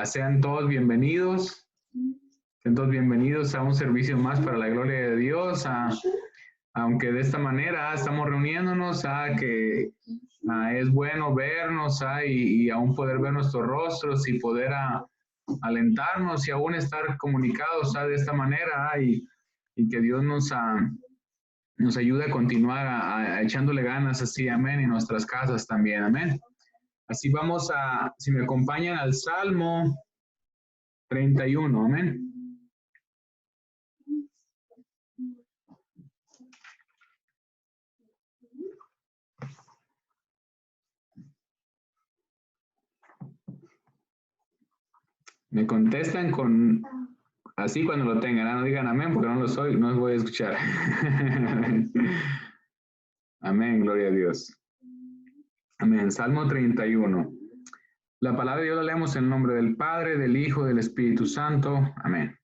Sean todos bienvenidos. Sean todos bienvenidos a un servicio más para la gloria de Dios. Aunque de esta manera estamos reuniéndonos, que es bueno vernos y aún poder ver nuestros rostros y poder alentarnos y aún estar comunicados de esta manera y que Dios nos ayude a continuar echándole ganas así, amén, en nuestras casas también, amén. Así vamos si me acompañan al Salmo 31, amén. Me contestan así cuando lo tengan, no digan amén porque no los voy a escuchar. Amén, gloria a Dios. Amén, Salmo 31. La palabra de Dios la leemos en el nombre del Padre, del Hijo, del Espíritu Santo. Amén.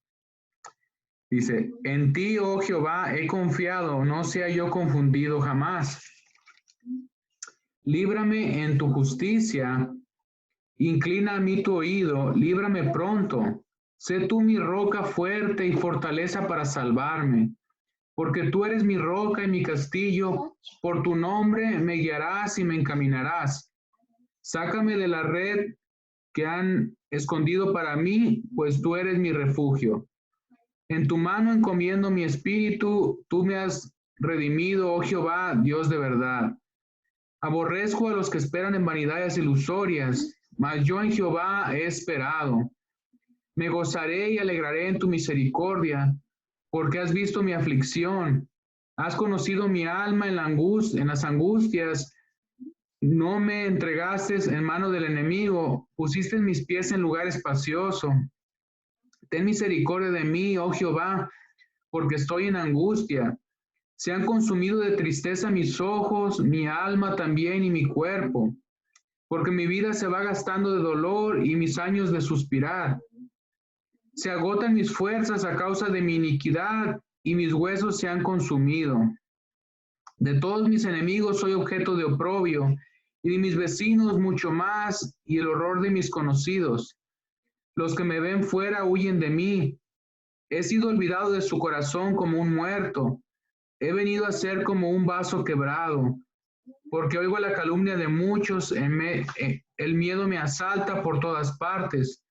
Dice, en ti, oh Jehová, he confiado, no sea yo confundido jamás. Líbrame en tu justicia, inclina a mí tu oído, líbrame pronto. Sé tú mi roca fuerte y fortaleza para salvarme, porque tú eres mi roca y mi castillo, por tu nombre me guiarás y me encaminarás. Sácame de la red que han escondido para mí, pues tú eres mi refugio. En tu mano encomiendo mi espíritu, tú me has redimido, oh Jehová, Dios de verdad. Aborrezco a los que esperan en vanidades ilusorias, mas yo en Jehová he esperado. Me gozaré y alegraré en tu misericordia, porque has visto mi aflicción. Has conocido mi alma en las angustias. No me entregaste en mano del enemigo, pusiste mis pies en lugar espacioso. Ten misericordia de mí, oh Jehová, porque estoy en angustia. Se han consumido de tristeza mis ojos, mi alma también y mi cuerpo, porque mi vida se va gastando de dolor y mis años de suspirar. Se agotan mis fuerzas a causa de mi iniquidad y mis huesos se han consumido. De todos mis enemigos soy objeto de oprobio y de mis vecinos mucho más y el horror de mis conocidos. Los que me ven fuera huyen de mí. He sido olvidado de su corazón como un muerto. He venido a ser como un vaso quebrado, porque oigo la calumnia de muchos, el miedo me asalta por todas partes,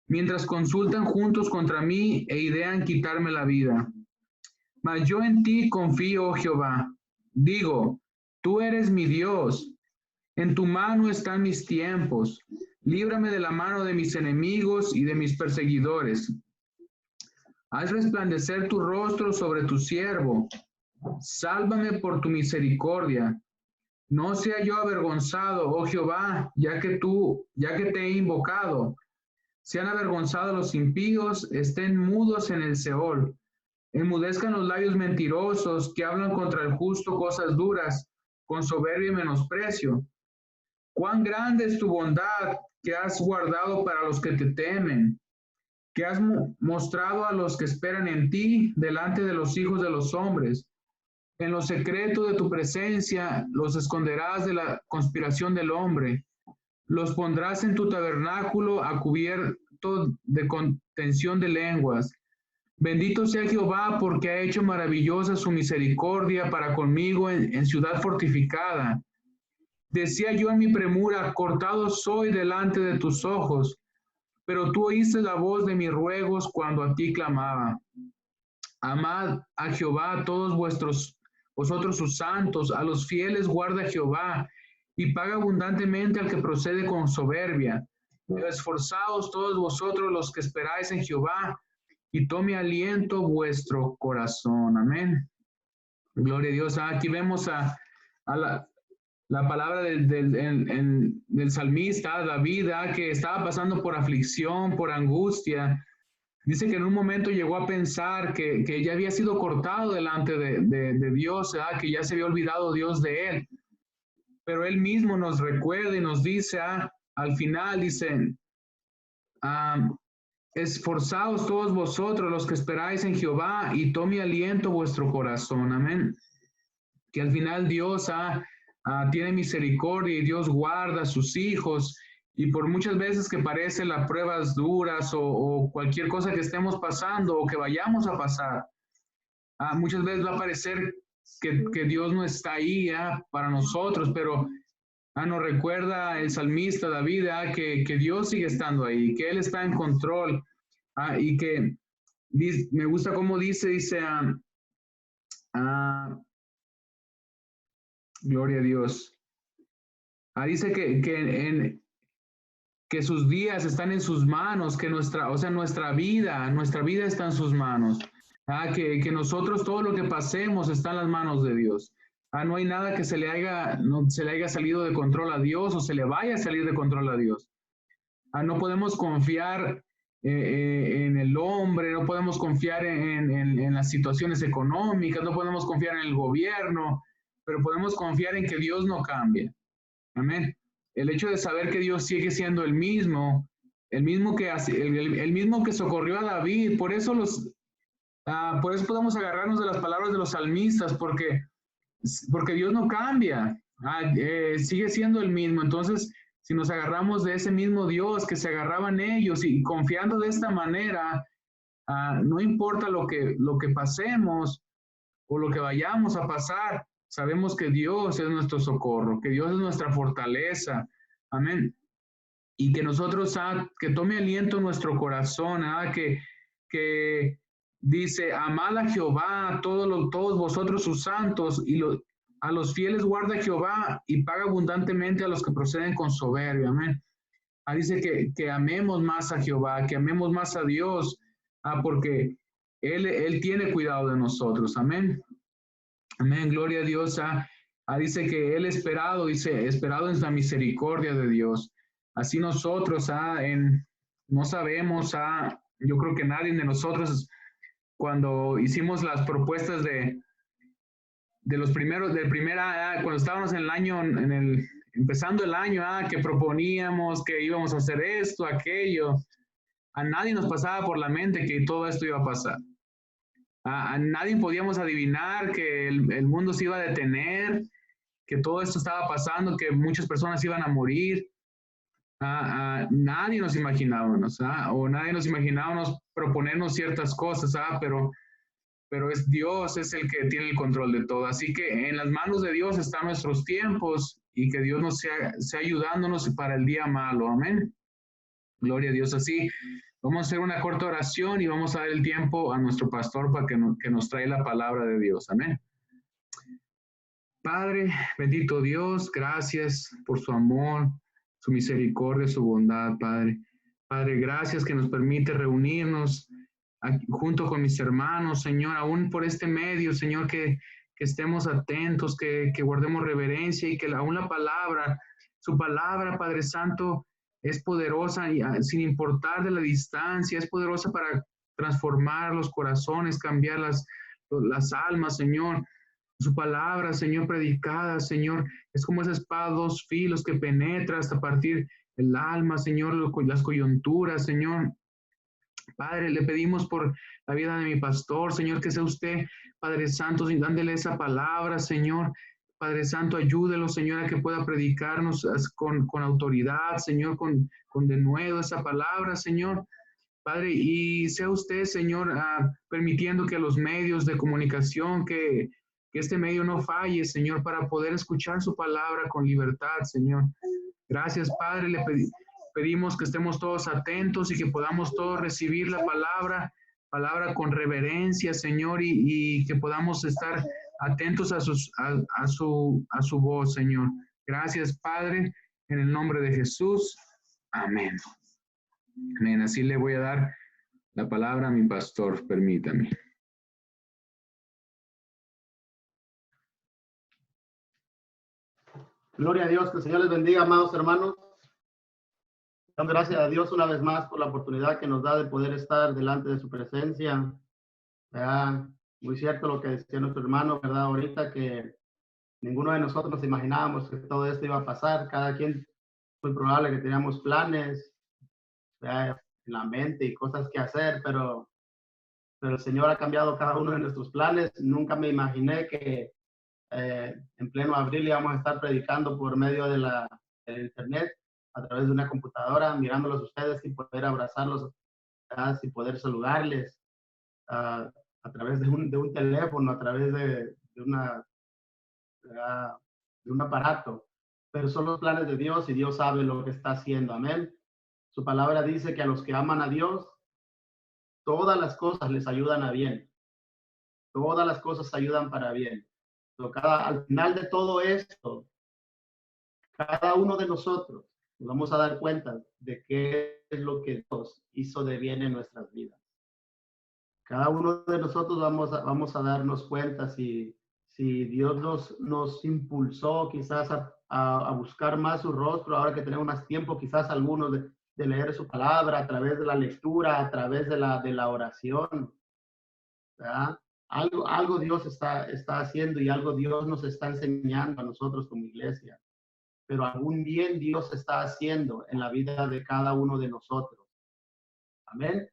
mientras consultan juntos contra mí e idean quitarme la vida. Mas yo en ti confío, oh Jehová. Digo, tú eres mi Dios. En tu mano están mis tiempos. Líbrame de la mano de mis enemigos y de mis perseguidores. Haz resplandecer tu rostro sobre tu siervo. Sálvame por tu misericordia. No sea yo avergonzado, oh Jehová, ya que te he invocado. Sean avergonzados los impíos, estén mudos en el Seol. Enmudezcan los labios mentirosos que hablan contra el justo cosas duras, con soberbia y menosprecio. Cuán grande es tu bondad que has guardado para los que te temen, que has mostrado a los que esperan en ti delante de los hijos de los hombres. En lo secreto de tu presencia los esconderás de la conspiración del hombre. Los pondrás en tu tabernáculo a cubierto de contención de lenguas. Bendito sea Jehová porque ha hecho maravillosa su misericordia para conmigo en ciudad fortificada. Decía yo en mi premura, cortado soy delante de tus ojos, pero tú oíste la voz de mis ruegos cuando a ti clamaba. Amad a Jehová todos vosotros sus santos, a los fieles guarda Jehová, y paga abundantemente al que procede con soberbia. Pero esforzaos todos vosotros los que esperáis en Jehová, y tome aliento vuestro corazón. Amén. Gloria a Dios. Aquí vemos a la palabra del salmista David, que estaba pasando por aflicción, por angustia. Dice que en un momento llegó a pensar que ya había sido cortado delante de Dios, que ya se había olvidado Dios de él. Pero él mismo nos recuerda y nos dice, al final, dicen, esforzaos todos vosotros los que esperáis en Jehová y tome aliento vuestro corazón. Amén. Que al final Dios tiene misericordia y Dios guarda a sus hijos Y por muchas veces que parecen las pruebas duras o cualquier cosa que estemos pasando o que vayamos a pasar, muchas veces va a parecer que Dios no está ahí para nosotros, pero nos recuerda el salmista David que Dios sigue estando ahí, que Él está en control y que me gusta cómo dice, gloria a Dios. Dice que sus días están en sus manos, que nuestra vida está en sus manos. Que nosotros todo lo que pasemos está en las manos de Dios. No hay nada que no se le haya salido de control a Dios o se le vaya a salir de control a Dios. No podemos confiar en el hombre, no podemos confiar en las situaciones económicas, no podemos confiar en el gobierno, pero podemos confiar en que Dios no cambia. Amén. El hecho de saber que Dios sigue siendo el mismo que socorrió a David, por eso podemos agarrarnos de las palabras de los salmistas, porque Dios no cambia, sigue siendo el mismo. Entonces, si nos agarramos de ese mismo Dios que se agarraban ellos y confiando de esta manera, no importa lo que pasemos o lo que vayamos a pasar, sabemos que Dios es nuestro socorro, que Dios es nuestra fortaleza. Amén. Y que nosotros, que tome aliento nuestro corazón, que dice, amad a Jehová, todos vosotros sus santos, y a los fieles guarda Jehová y paga abundantemente a los que proceden con soberbia. Amén. Dice que amemos más a Jehová, que amemos más a Dios, porque Él tiene cuidado de nosotros. Amén. Amén, gloria a Dios. Dice que Él esperado en la misericordia de Dios. Así nosotros, no sabemos, yo creo que nadie de nosotros, cuando hicimos las propuestas de los primeros, cuando estábamos en el año, empezando el año, que proponíamos que íbamos a hacer esto, aquello, a nadie nos pasaba por la mente que todo esto iba a pasar. A nadie podíamos adivinar que el mundo se iba a detener, que todo esto estaba pasando, que muchas personas iban a morir. Nadie nos imaginábamos, o nadie nos imaginábamos proponernos ciertas cosas, pero es Dios, es el que tiene el control de todo. Así que en las manos de Dios están nuestros tiempos y que Dios nos sea ayudándonos para el día malo. Amén. Gloria a Dios. Así, vamos a hacer una corta oración y vamos a dar el tiempo a nuestro pastor para que nos trae la palabra de Dios. Amén. Padre, bendito Dios, gracias por su amor, su misericordia, su bondad, Padre. Padre, gracias que nos permite reunirnos aquí, junto con mis hermanos, Señor, aún por este medio, Señor, que estemos atentos, que guardemos reverencia y que aún la palabra, su palabra, Padre Santo, es poderosa y sin importar de la distancia, es poderosa para transformar los corazones, cambiar las almas, Señor. Su palabra, Señor, predicada, Señor, es como esa espada dos filos que penetra hasta partir el alma, Señor, las coyunturas, Señor. Padre, le pedimos por la vida de mi pastor, Señor, que sea usted, Padre Santo, dándole esa palabra, Señor. Padre Santo, ayúdelo, Señor, a que pueda predicarnos con autoridad, Señor, con denuedo esa palabra, Señor. Padre, y sea usted, Señor, permitiendo que los medios de comunicación, que este medio no falle, Señor, para poder escuchar su palabra con libertad, Señor. Gracias, Padre, le pedimos que estemos todos atentos y que podamos todos recibir la palabra con reverencia, Señor, y que podamos estar atentos a su voz, Señor. Gracias, Padre, en el nombre de Jesús. Amén. Amén. Así le voy a dar la palabra a mi pastor, permítame. Gloria a Dios, que el Señor les bendiga, amados hermanos. Damos gracias a Dios una vez más por la oportunidad que nos da de poder estar delante de su presencia. ¿Verdad? Muy cierto lo que decía nuestro hermano, ¿verdad? Ahorita que ninguno de nosotros nos imaginábamos que todo esto iba a pasar. Cada quien, muy probable que teníamos planes, ¿verdad?, en la mente y cosas que hacer, pero el Señor ha cambiado cada uno de nuestros planes. Nunca me imaginé que en pleno abril íbamos a estar predicando por medio del internet. a través de una computadora, mirándolos ustedes sin poder abrazarlos, sin poder saludarles, a través de un teléfono, a través de un aparato. Pero son los planes de Dios y Dios sabe lo que está haciendo. Amén. Su palabra dice que a los que aman a Dios, todas las cosas les ayudan a bien. Todas las cosas ayudan para bien. Al final de todo esto, cada uno de nosotros nos vamos a dar cuenta de qué es lo que Dios hizo de bien en nuestras vidas. Cada uno de nosotros vamos a darnos cuenta si Dios nos impulsó quizás a buscar más su rostro, ahora que tenemos más tiempo, quizás algunos de leer su palabra a través de la lectura, a través de la oración, ¿verdad? Algo Dios está haciendo y algo Dios nos está enseñando a nosotros como iglesia. Pero algún bien Dios está haciendo en la vida de cada uno de nosotros. Amén.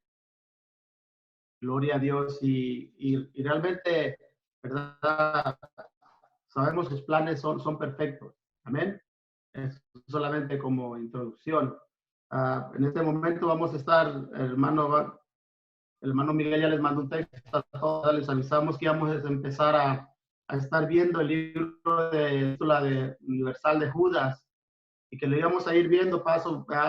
Gloria a Dios. Y realmente, ¿verdad? Sabemos que sus planes son perfectos. Amén. Es solamente como introducción. En este momento vamos a estar, el hermano Miguel ya les mandó un texto a todos, les avisamos que íbamos a empezar a estar viendo el libro de Universal de Judas y que lo íbamos a ir viendo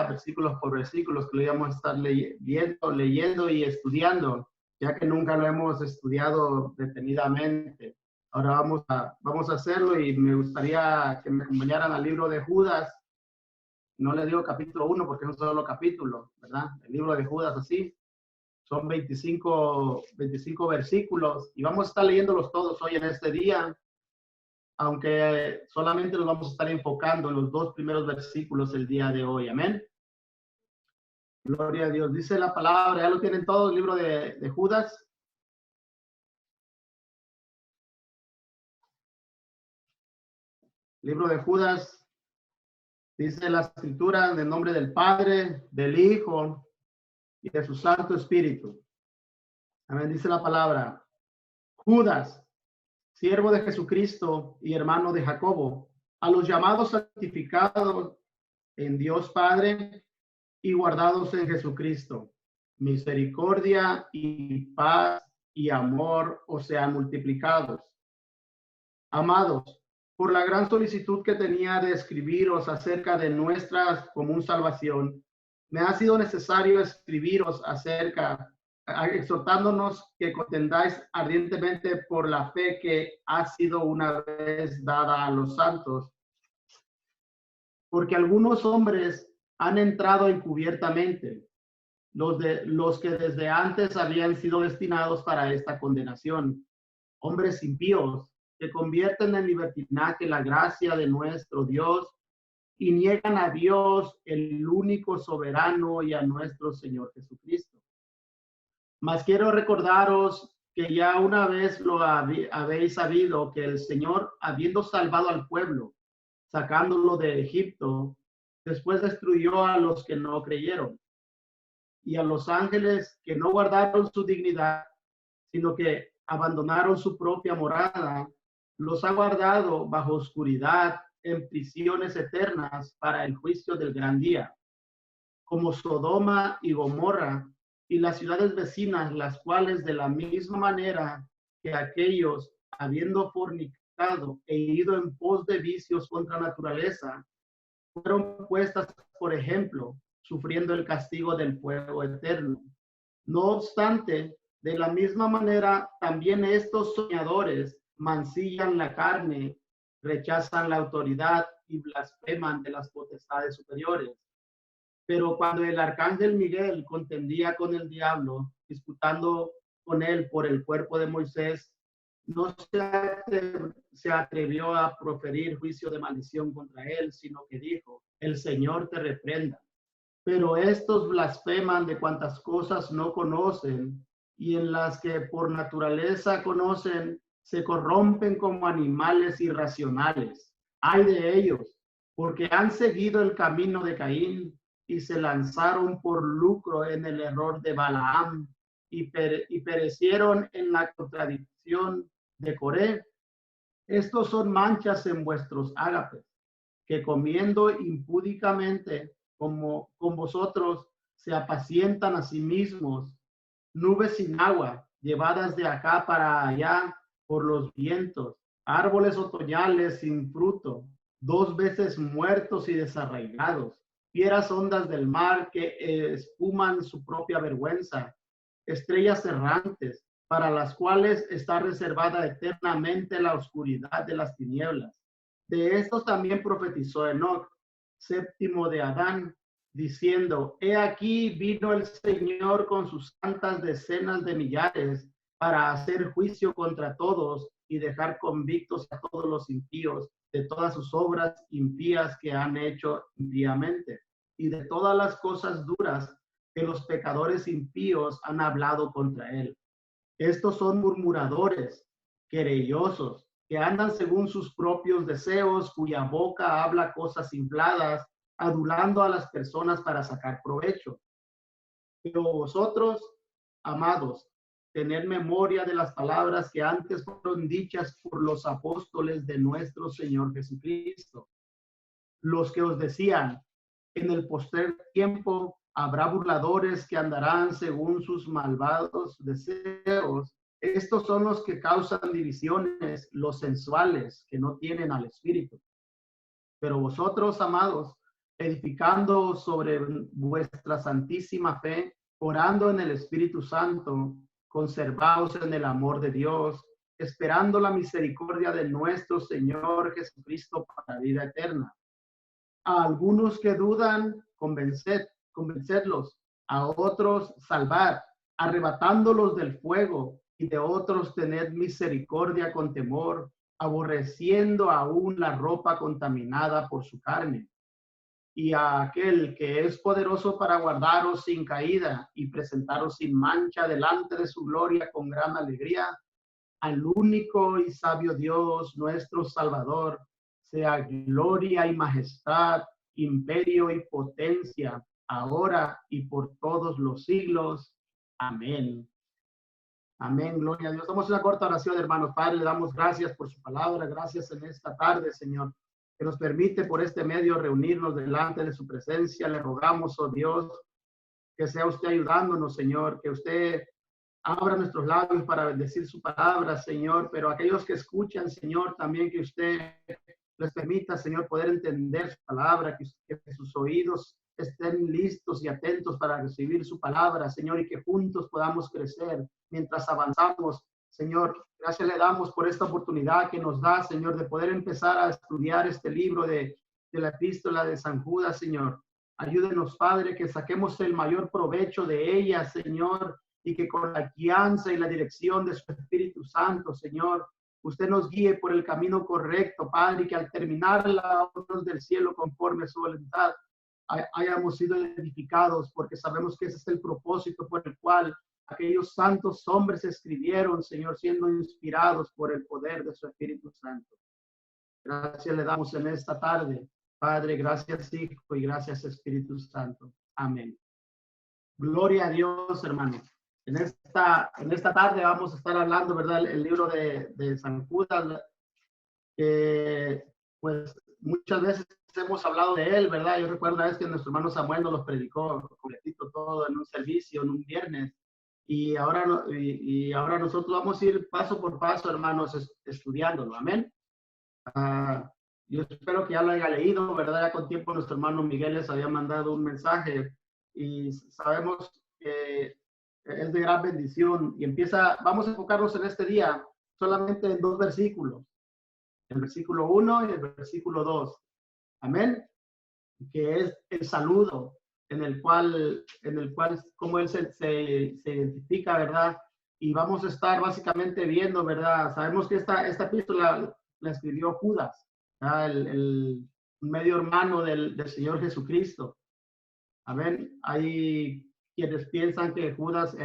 versículos por versículos, que lo íbamos a estar leyendo y estudiando, ya que nunca lo hemos estudiado detenidamente. Ahora vamos a hacerlo y me gustaría que me acompañaran al libro de Judas. No le digo capítulo 1 porque es un solo capítulo, ¿verdad? El libro de Judas así. Son 25 versículos y vamos a estar leyéndolos todos hoy en este día, aunque solamente nos vamos a estar enfocando en los 2 primeros versículos el día de hoy. Amén. Gloria a Dios. Dice la palabra, ya lo tienen todos, el libro de Judas. Libro de Judas, dice la escritura en el nombre del Padre, del Hijo y de su Santo Espíritu. Amén. Dice la palabra, Judas, siervo de Jesucristo y hermano de Jacobo, a los llamados santificados en Dios Padre y guardados en Jesucristo. Misericordia y paz y amor os sean multiplicados. Amados, por la gran solicitud que tenía de escribiros acerca de nuestra común salvación, me ha sido necesario escribiros exhortándonos que contendáis ardientemente por la fe que ha sido una vez dada a los santos. Porque algunos hombres han entrado encubiertamente, los que desde antes habían sido destinados para esta condenación, hombres impíos que convierten en libertinaje la gracia de nuestro Dios y niegan a Dios, el único soberano, y a nuestro Señor Jesucristo. Mas quiero recordaros que ya una vez lo habéis sabido, que el Señor, habiendo salvado al pueblo, sacándolo de Egipto, después destruyó a los que no creyeron y a los ángeles que no guardaron su dignidad, sino que abandonaron su propia morada, los ha guardado bajo oscuridad en prisiones eternas para el juicio del gran día, como Sodoma y Gomorra y las ciudades vecinas, las cuales de la misma manera que aquellos, habiendo fornicado e ido en pos de vicios contra naturaleza, fueron puestas por ejemplo, sufriendo el castigo del fuego eterno. No obstante, de la misma manera, también estos soñadores mancillan la carne, rechazan la autoridad y blasfeman de las potestades superiores. Pero cuando el arcángel Miguel contendía con el diablo, disputando con él por el cuerpo de Moisés, no se atrevió a proferir juicio de maldición contra él, sino que dijo, el Señor te reprenda. Pero estos blasfeman de cuantas cosas no conocen, y en las que por naturaleza conocen, se corrompen como animales irracionales. Ay de ellos, porque han seguido el camino de Caín y se lanzaron por lucro en el error de Balaam y perecieron en la contradicción de Coré. Estos son manchas en vuestros ágapes, que comiendo impúdicamente como con vosotros se apacientan a sí mismos, nubes sin agua, llevadas de acá para allá por los vientos, árboles otoñales sin fruto, 2 veces muertos y desarraigados, fieras ondas del mar que espuman su propia vergüenza, estrellas errantes, para las cuales está reservada eternamente la oscuridad de las tinieblas. De estos también profetizó Enoc, séptimo de Adán, diciendo, he aquí vino el Señor con sus santas decenas de millares para hacer juicio contra todos y dejar convictos a todos los impíos de todas sus obras impías que han hecho impíamente y de todas las cosas duras que los pecadores impíos han hablado contra él. Estos son murmuradores, querellosos, que andan según sus propios deseos, cuya boca habla cosas infladas, adulando a las personas para sacar provecho. Pero vosotros, amados, tened memoria de las palabras que antes fueron dichas por los apóstoles de nuestro Señor Jesucristo, los que os decían, en el postrer tiempo habrá burladores que andarán según sus malvados deseos. Estos son los que causan divisiones, los sensuales, que no tienen al Espíritu. Pero vosotros, amados, edificando sobre vuestra santísima fe, orando en el Espíritu Santo, conservaos en el amor de Dios, esperando la misericordia de nuestro Señor Jesucristo para vida eterna. A algunos que dudan, convencerlos, a otros salvar, arrebatándolos del fuego, y de otros tener misericordia con temor, aborreciendo aún la ropa contaminada por su carne. Y a aquel que es poderoso para guardaros sin caída y presentaros sin mancha delante de su gloria con gran alegría, al único y sabio Dios, nuestro Salvador, sea gloria y majestad, imperio y potencia, ahora y por todos los siglos. Amén. Amén, gloria a Dios. Damos una corta oración, hermanos. Padre, le damos gracias por su palabra, gracias en esta tarde, Señor, que nos permite por este medio reunirnos delante de su presencia. Le rogamos, oh Dios, que sea usted ayudándonos, Señor, que usted abra nuestros labios para bendecir su palabra, Señor, pero aquellos que escuchan, Señor, también que usted les permita, Señor, poder entender su palabra, que sus oídos estén listos y atentos para recibir su palabra, Señor, y que juntos podamos crecer mientras avanzamos. Señor, gracias le damos por esta oportunidad que nos da, Señor, de poder empezar a estudiar este libro de la epístola de San Judas, Señor. Ayúdenos, Padre, que saquemos el mayor provecho de ella, Señor, y que con la guianza y la dirección de su Espíritu Santo, Señor, usted nos guíe por el camino correcto, Padre, y que al terminar la obra del cielo conforme a su voluntad, hayamos sido edificados, porque sabemos que ese es el propósito por el cual aquellos santos hombres escribieron, Señor, siendo inspirados por el poder de su Espíritu Santo. Gracias le damos en esta tarde, Padre, gracias Hijo y gracias Espíritu Santo. Amén. Gloria a Dios, hermanos. En esta tarde vamos a estar hablando, ¿verdad? El libro de San Judas, pues muchas veces hemos hablado de él, ¿verdad? Yo recuerdo una vez que nuestro hermano Samuel nos lo predicó completito todo en un servicio, en un viernes, y ahora nosotros vamos a ir paso por paso, hermanos, estudiándolo, amén. Yo espero que ya lo haya leído, ¿verdad? Ya con tiempo nuestro hermano Miguel les había mandado un mensaje y sabemos que es de gran bendición y vamos a enfocarnos en este día solamente en 2 versículos, el versículo 1 y el versículo 2, amén, que es el saludo en el cual como él se identifica, ¿verdad? Y vamos a estar básicamente viendo, ¿verdad? Sabemos que esta epístola la escribió Judas, el medio hermano del Señor Jesucristo. Amén. Hay quienes piensan que Judas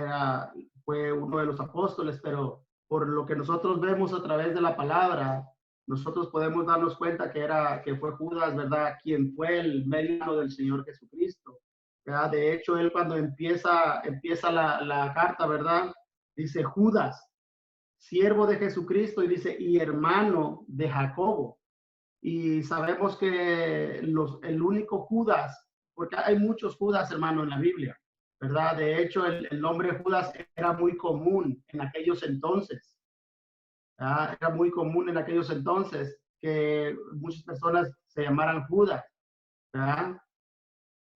fue uno de los apóstoles, pero por lo que nosotros vemos a través de la palabra, nosotros podemos darnos cuenta que fue Judas, ¿verdad? Quien fue el medio del Señor Jesucristo. ¿Verdad? De hecho, él cuando empieza la carta, ¿verdad? Dice Judas, siervo de Jesucristo, y dice, y hermano de Jacobo. Y sabemos que el único Judas porque hay muchos Judas, hermano, en la Biblia, ¿verdad? De hecho, el nombre Judas era muy común en aquellos entonces. Era muy común en aquellos entonces que muchas personas se llamaran Judas, ¿verdad?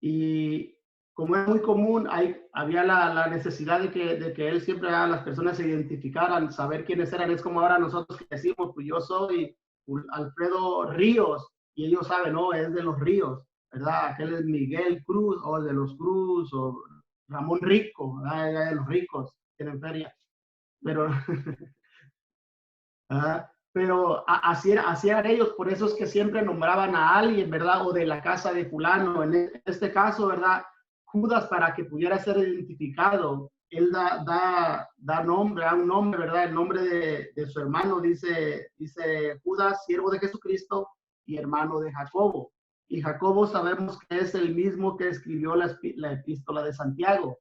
Y como es muy común, había la necesidad de que él siempre, las personas se identificaran, saber quiénes eran. Es como ahora nosotros que decimos, pues yo soy Alfredo Ríos, y ellos saben, no, es de los Ríos, ¿verdad? Aquel es Miguel Cruz, o de los Cruz, o Ramón Rico, ¿verdad? De los ricos, tienen feria. Pero así eran ellos, por eso es que siempre nombraban a alguien, ¿verdad? O de la casa de fulano. En este caso, ¿verdad? Judas, para que pudiera ser identificado, él da nombre, un nombre, ¿verdad? El nombre de su hermano dice Judas, siervo de Jesucristo y hermano de Jacobo. Y Jacobo sabemos que es el mismo que escribió la epístola de Santiago,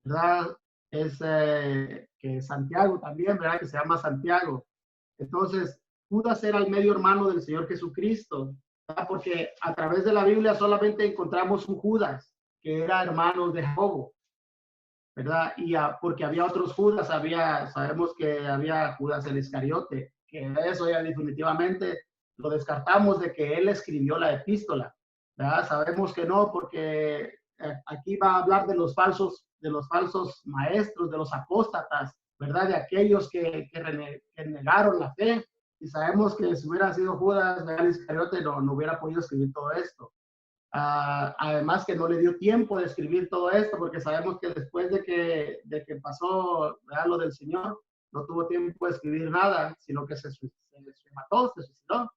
¿verdad? Es que Santiago también, ¿verdad? Que se llama Santiago. Entonces, Judas era el medio hermano del Señor Jesucristo, ¿verdad? Porque a través de la Biblia solamente encontramos un Judas, que era hermano de Jacobo, ¿verdad? Porque había otros Judas, sabemos que había Judas el Iscariote, que eso ya definitivamente lo descartamos de que él escribió la epístola, ¿verdad? Sabemos que no, porque aquí va a hablar de los falsos maestros, de los apóstatas, ¿verdad? De aquellos que negaron la fe. Y sabemos que si hubiera sido Judas el Iscariote, no hubiera podido escribir todo esto. Además que no le dio tiempo de escribir todo esto, porque sabemos que después de que pasó, ¿verdad?, lo del Señor, no tuvo tiempo de escribir nada, sino que se mató, se suicidó.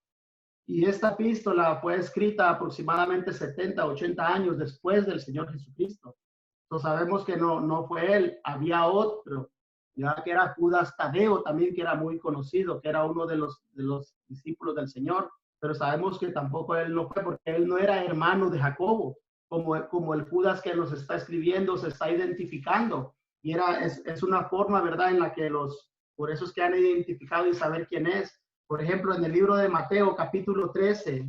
Y esta epístola fue escrita aproximadamente 70, 80 años después del Señor Jesucristo. Entonces sabemos que no fue él, había otro, ya que era Judas Tadeo también, que era muy conocido, que era uno de los discípulos del Señor, pero sabemos que tampoco él no fue, porque él no era hermano de Jacobo, como el Judas que nos está escribiendo se está identificando. Y es una forma, ¿verdad?, en la que por eso es que han identificado y saber quién es. Por ejemplo, en el libro de Mateo, capítulo 13,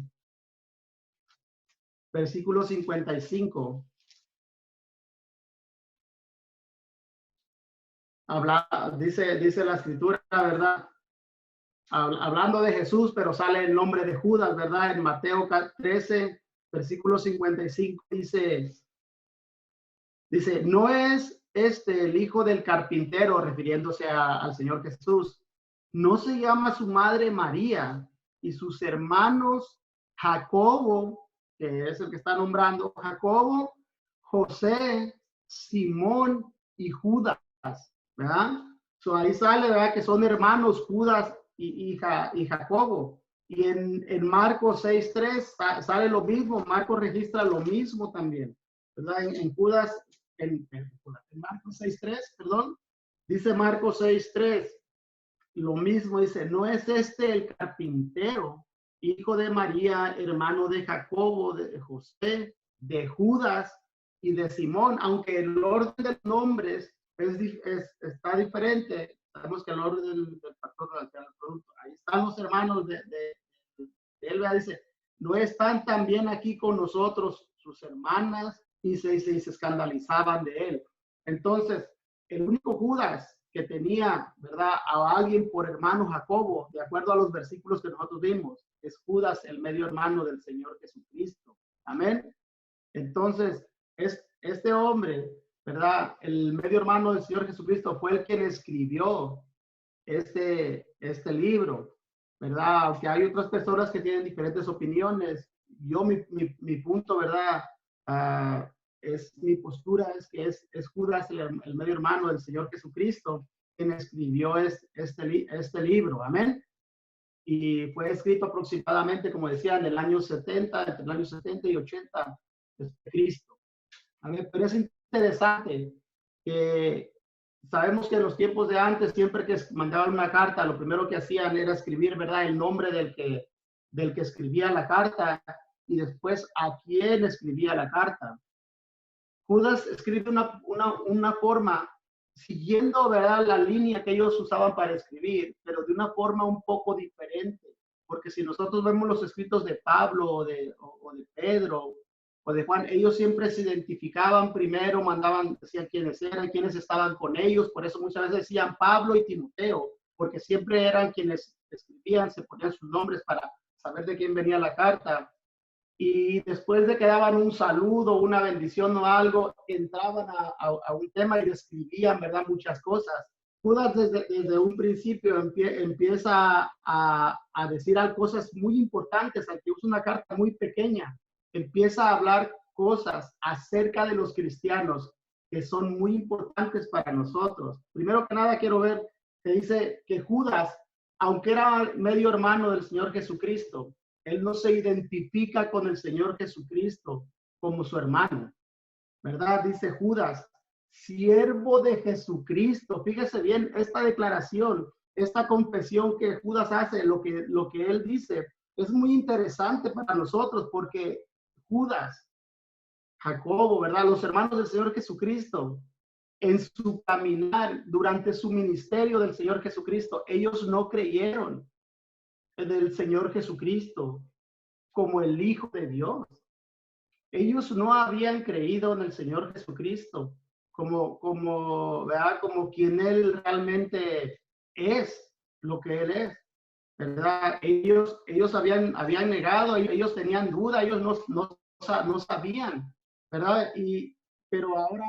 versículo 55. Dice la escritura, ¿verdad? Hablando de Jesús, pero sale el nombre de Judas, ¿verdad? En Mateo 13, versículo 55, dice, ¿no es este el hijo del carpintero, refiriéndose al Señor Jesús? ¿No se llama su madre María y sus hermanos Jacobo, que es el que está nombrando, Jacobo, José, Simón y Judas, ¿verdad? Ahí sale, ¿verdad?, que son hermanos Judas y Jacobo. Y en Marcos 6:3 sale lo mismo, Marcos registra lo mismo también, ¿verdad? En Judas, en Marcos 6:3, perdón, dice Marcos 6:3, lo mismo, dice, ¿no es este el carpintero, hijo de María, hermano de Jacobo, de José, de Judas y de Simón? Aunque el orden de los nombres está diferente, sabemos que el orden del factor del producto, ahí están los hermanos de él, dice, ¿no están también aquí con nosotros sus hermanas? Y se escandalizaban de él. Entonces, el único Judas que tenía, ¿verdad?, a alguien por hermano Jacobo, de acuerdo a los versículos que nosotros vimos, es Judas, el medio hermano del Señor Jesucristo. Amén. Entonces, este hombre, ¿verdad?, el medio hermano del Señor Jesucristo, fue el quien escribió este libro, ¿verdad? Aunque hay otras personas que tienen diferentes opiniones, mi punto, ¿verdad?, mi postura es que es Judas, el medio hermano del Señor Jesucristo, quien escribió este libro. Amén. Y fue escrito aproximadamente, como decía, en el año 70, entre el año 70 y 80 de Cristo. Amén. Pero es interesante que sabemos que en los tiempos de antes, siempre que mandaban una carta, lo primero que hacían era escribir, ¿verdad?, el nombre del que escribía la carta y después a quién escribía la carta. Judas escribe una forma, siguiendo, ¿verdad?, la línea que ellos usaban para escribir, pero de una forma un poco diferente. Porque si nosotros vemos los escritos de Pablo o de Pedro, o de Juan, ellos siempre se identificaban primero, mandaban, decían quiénes eran, quiénes estaban con ellos, por eso muchas veces decían Pablo y Timoteo, porque siempre eran quienes escribían, se ponían sus nombres para saber de quién venía la carta. Y después de que daban un saludo, una bendición o algo, entraban a un tema y describían, ¿verdad? Muchas cosas. Judas desde un principio empieza a decir cosas muy importantes, aunque usa una carta muy pequeña, empieza a hablar cosas acerca de los cristianos que son muy importantes para nosotros. Primero que nada quiero ver que dice que Judas, aunque era medio hermano del Señor Jesucristo, él no se identifica con el Señor Jesucristo como su hermano, ¿verdad? Dice Judas, siervo de Jesucristo. Fíjese bien, esta declaración, esta confesión que Judas hace, lo que él dice, es muy interesante para nosotros porque Judas, Jacobo, ¿verdad? Los hermanos del Señor Jesucristo, en su caminar, durante su ministerio del Señor Jesucristo, ellos no creyeron del Señor Jesucristo como el Hijo de Dios. Ellos no habían creído en el Señor Jesucristo ¿verdad? Como quien Él realmente es, lo que Él es, ¿verdad? Ellos habían negado, ellos tenían duda, ellos no sabían, ¿verdad? Pero ahora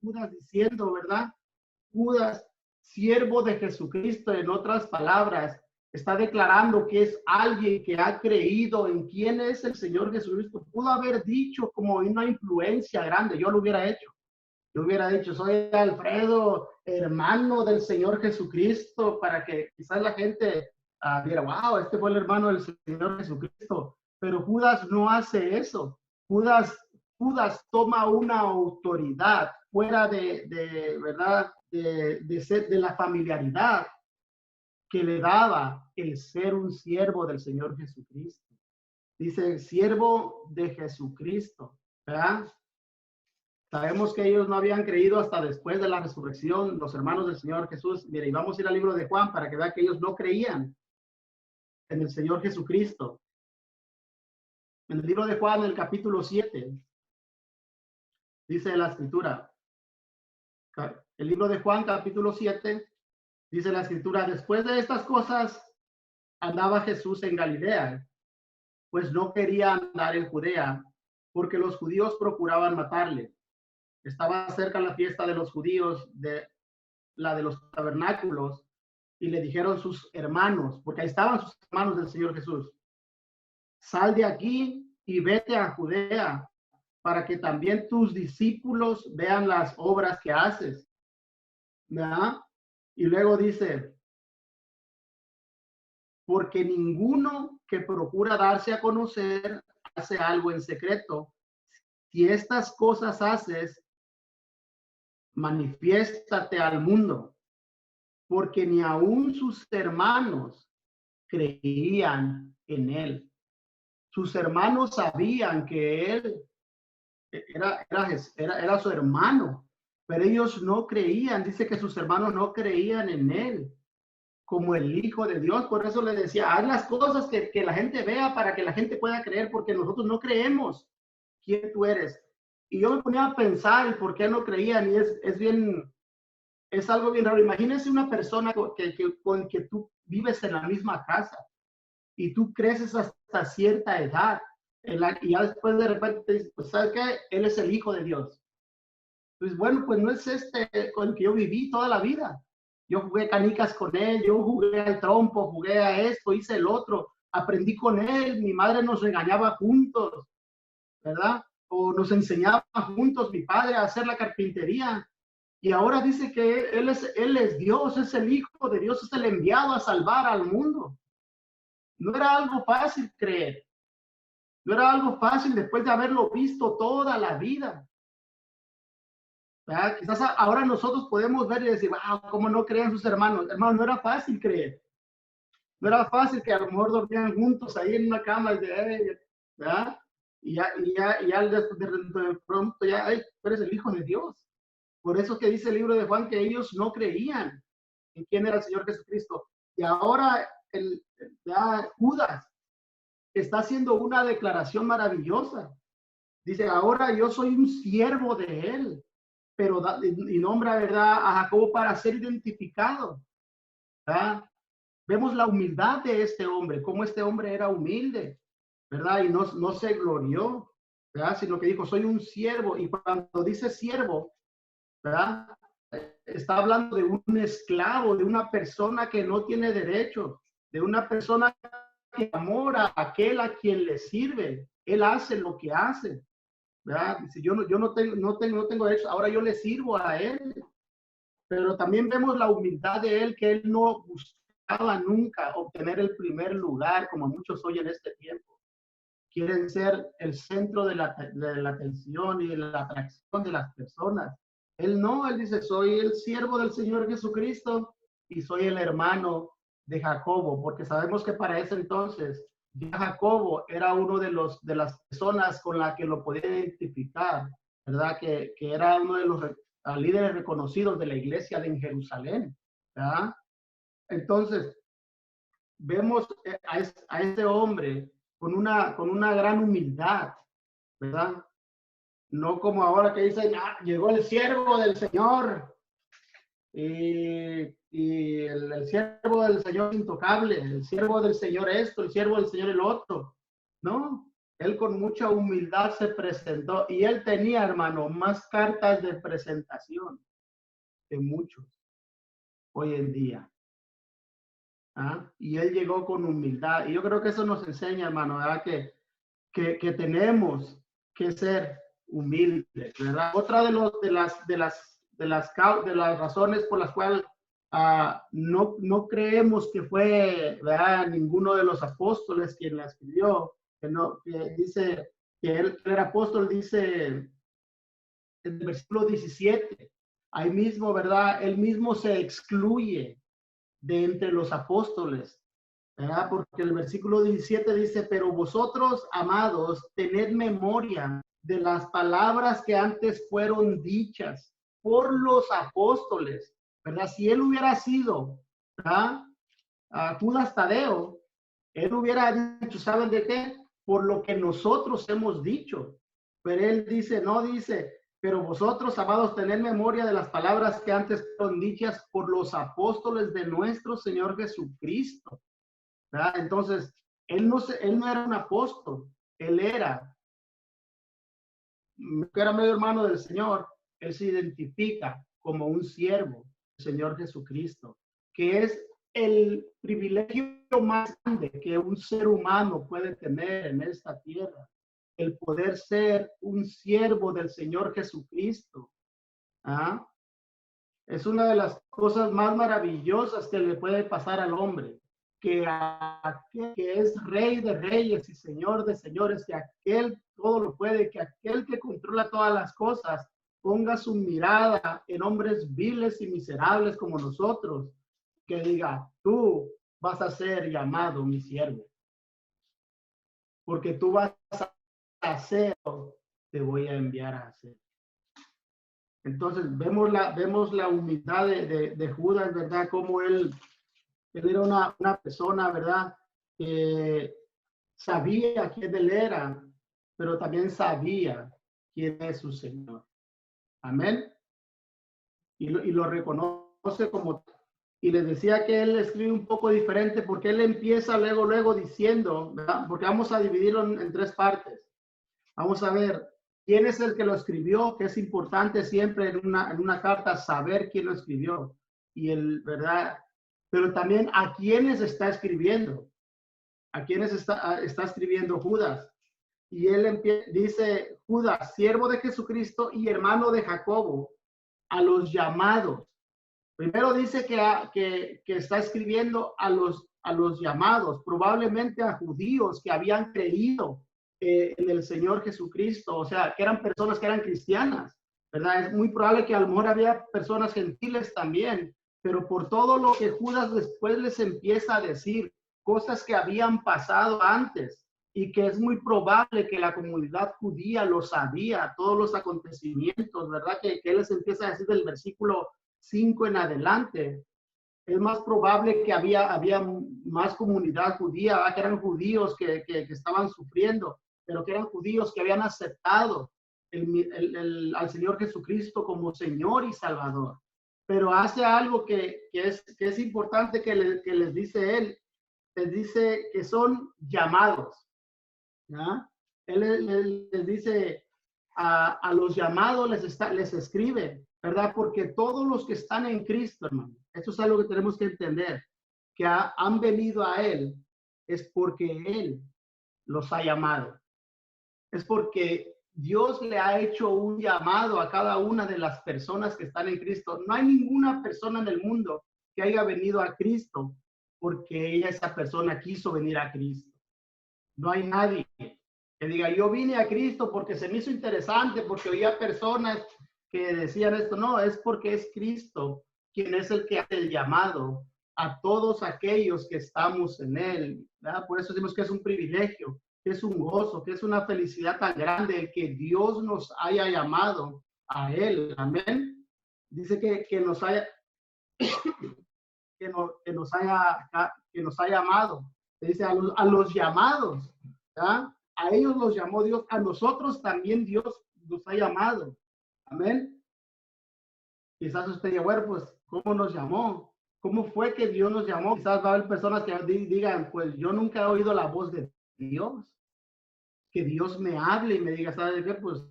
Judas diciendo, ¿verdad? Judas, siervo de Jesucristo, en otras palabras, está declarando que es alguien que ha creído en quién es el Señor Jesucristo. Pudo haber dicho como una influencia grande, yo lo hubiera hecho. Yo hubiera dicho, soy Alfredo, hermano del Señor Jesucristo, para que quizás la gente diera, wow, este fue el hermano del Señor Jesucristo. Pero Judas no hace eso. Judas toma una autoridad fuera ¿verdad? De la familiaridad que le daba el ser un siervo del Señor Jesucristo. Dice, siervo de Jesucristo, ¿verdad? Sabemos que ellos no habían creído hasta después de la resurrección, los hermanos del Señor Jesús. Mire, y vamos a ir al libro de Juan para que vea que ellos no creían en el Señor Jesucristo. En el libro de Juan, en el capítulo 7, dice la escritura. El libro de Juan, capítulo 7, dice la escritura, después de estas cosas andaba Jesús en Galilea, pues no quería andar en Judea, porque los judíos procuraban matarle. Estaba cerca la fiesta de los judíos, la de los tabernáculos, y le dijeron sus hermanos, porque ahí estaban sus hermanos del Señor Jesús, sal de aquí y vete a Judea, para que también tus discípulos vean las obras que haces. ¿Verdad? Y luego dice, porque ninguno que procura darse a conocer hace algo en secreto. Si estas cosas haces, manifiéstate al mundo, porque ni aun sus hermanos creían en él. Sus hermanos sabían que él era su hermano, pero ellos no creían. Dice que sus hermanos no creían en él como el Hijo de Dios. Por eso le decía, haz las cosas que la gente vea para que la gente pueda creer, porque nosotros no creemos quién tú eres. Y yo me ponía a pensar el por qué no creían, y es algo bien raro. Imagínense una persona con que tú vives en la misma casa y tú creces hasta cierta edad, y ya después de repente te dices, pues ¿sabes qué? Él es el Hijo de Dios. Pues bueno, pues no es con el que yo viví toda la vida. Yo jugué canicas con él, yo jugué al trompo, jugué a esto, hice el otro, aprendí con él, mi madre nos regañaba juntos, ¿verdad? O nos enseñaba juntos mi padre a hacer la carpintería. Y ahora dice que él es Dios, es el Hijo de Dios, es el enviado a salvar al mundo. No era algo fácil creer. No era algo fácil después de haberlo visto toda la vida. ¿Verdad? Quizás ahora nosotros podemos ver y decir, wow, ¿cómo no creían sus hermanos? Hermanos, no era fácil creer. No era fácil que a lo mejor dormían juntos ahí en una cama y ¿verdad? Y ya de pronto ya, tú eres el Hijo de Dios. Por eso que dice el libro de Juan que ellos no creían en quién era el Señor Jesucristo. Y ahora Judas está haciendo una declaración maravillosa. Dice, ahora yo soy un siervo de él, pero y nombra, ¿verdad?, a Jacobo para ser identificado. ¿Verdad? Vemos la humildad de este hombre, cómo este hombre era humilde, ¿verdad? Y no se glorió, ¿verdad? Sino que dijo, soy un siervo. Y cuando dice siervo, ¿verdad?, está hablando de un esclavo, de una persona que no tiene derechos, de una persona que amora a aquel a quien le sirve. Él hace lo que hace, ¿verdad? Dice, yo no tengo derechos, ahora yo le sirvo a él. Pero también vemos la humildad de él, que él no buscaba nunca obtener el primer lugar, como muchos hoy en este tiempo. Quieren ser el centro de la atención y de la atracción de las personas. Él no, él dice, soy el siervo del Señor Jesucristo y soy el hermano de Jacobo, porque sabemos que para ese entonces ya Jacobo era uno de las personas con la que lo podía identificar, ¿verdad? Que era uno de los líderes reconocidos de la iglesia de Jerusalén, ¿verdad? Entonces, vemos a este hombre con una gran humildad, ¿verdad? No como ahora que dicen, llegó el siervo del Señor y el siervo del Señor intocable, el siervo del Señor esto, el siervo del Señor el otro. No, él con mucha humildad se presentó y él tenía, hermano, más cartas de presentación que muchos hoy en día. Y él llegó con humildad. Y yo creo que eso nos enseña, hermano, ¿verdad? Que tenemos que ser humildes, ¿verdad? Otra de las razones por las cuales no creemos que fue, ¿verdad?, ninguno de los apóstoles quien la escribió, que dice que él era apóstol, dice en el versículo 17, ahí mismo, ¿verdad? Él mismo se excluye de entre los apóstoles, ¿verdad? Porque el versículo 17 dice, pero vosotros, amados, tened memoria de las palabras que antes fueron dichas por los apóstoles, ¿verdad? Si él hubiera sido, ¿verdad?, Judas Tadeo, él hubiera dicho, ¿saben de qué? Por lo que nosotros hemos dicho. Pero él dice, no dice, pero vosotros, amados, tened memoria de las palabras que antes fueron dichas por los apóstoles de nuestro Señor Jesucristo, ¿verdad? Entonces, él no era un apóstol, él era medio hermano del Señor. Él se identifica como un siervo del Señor Jesucristo, que es el privilegio más grande que un ser humano puede tener en esta tierra, el poder ser un siervo del Señor Jesucristo. Es una de las cosas más maravillosas que le puede pasar al hombre, que aquel que es rey de reyes y señor de señores, que aquel todo lo puede, que aquel que controla todas las cosas, ponga su mirada en hombres viles y miserables como nosotros, que diga, tú vas a ser llamado mi siervo, porque tú vas a hacer, te voy a enviar a hacer. Entonces vemos la humildad de Judas, ¿verdad? Como él era una persona, ¿verdad?, que sabía quién él era, pero también sabía quién es su Señor. Amén. Y lo reconoce como. Y les decía que él escribe un poco diferente porque él empieza luego diciendo, ¿verdad?, porque vamos a dividirlo en tres partes. Vamos a ver quién es el que lo escribió, que es importante siempre en una carta saber quién lo escribió. ¿Verdad? Pero también a quiénes está escribiendo. A quiénes está escribiendo Judas. Y él dice, Judas, siervo de Jesucristo y hermano de Jacobo, a los llamados. Primero dice que está escribiendo a los llamados, probablemente a judíos que habían creído en el Señor Jesucristo, o sea, que eran personas que eran cristianas, ¿verdad? Es muy probable que a lo mejor había personas gentiles también, pero por todo lo que Judas después les empieza a decir, cosas que habían pasado antes y que es muy probable que la comunidad judía lo sabía, todos los acontecimientos, ¿verdad? Que él les empieza a decir del versículo 5 en adelante. Es más probable que había más comunidad judía, ¿verdad?, que eran judíos que estaban sufriendo. pero que eran judíos que habían aceptado al Señor Jesucristo como Señor y Salvador. Pero hace algo que es importante que les dice él. Les dice que son llamados. ¿Ya? Él les dice a los llamados les escribe, ¿verdad? Porque todos los que están en Cristo, hermano, eso es algo que tenemos que entender, que han venido a Él, es porque Él los ha llamado. Es porque Dios le ha hecho un llamado a cada una de las personas que están en Cristo. No hay ninguna persona en el mundo que haya venido a Cristo porque esa persona quiso venir a Cristo. No hay nadie que diga, yo vine a Cristo porque se me hizo interesante, porque oía personas que decían esto. No, es porque es Cristo quien es el que hace el llamado a todos aquellos que estamos en Él, ¿verdad? Por eso decimos que es un privilegio, que es un gozo, que es una felicidad tan grande el que Dios nos haya llamado a Él. Amén. Dice que nos haya... que nos haya llamado. Dice a los llamados, ¿verdad? A ellos los llamó Dios, a nosotros también Dios nos ha llamado. Amén. Quizás usted diga, bueno, pues, ¿cómo nos llamó? ¿Cómo fue que Dios nos llamó? Quizás va a haber personas que digan, pues, yo nunca he oído la voz de Dios. Que Dios me hable y me diga, ¿sabes qué? Pues,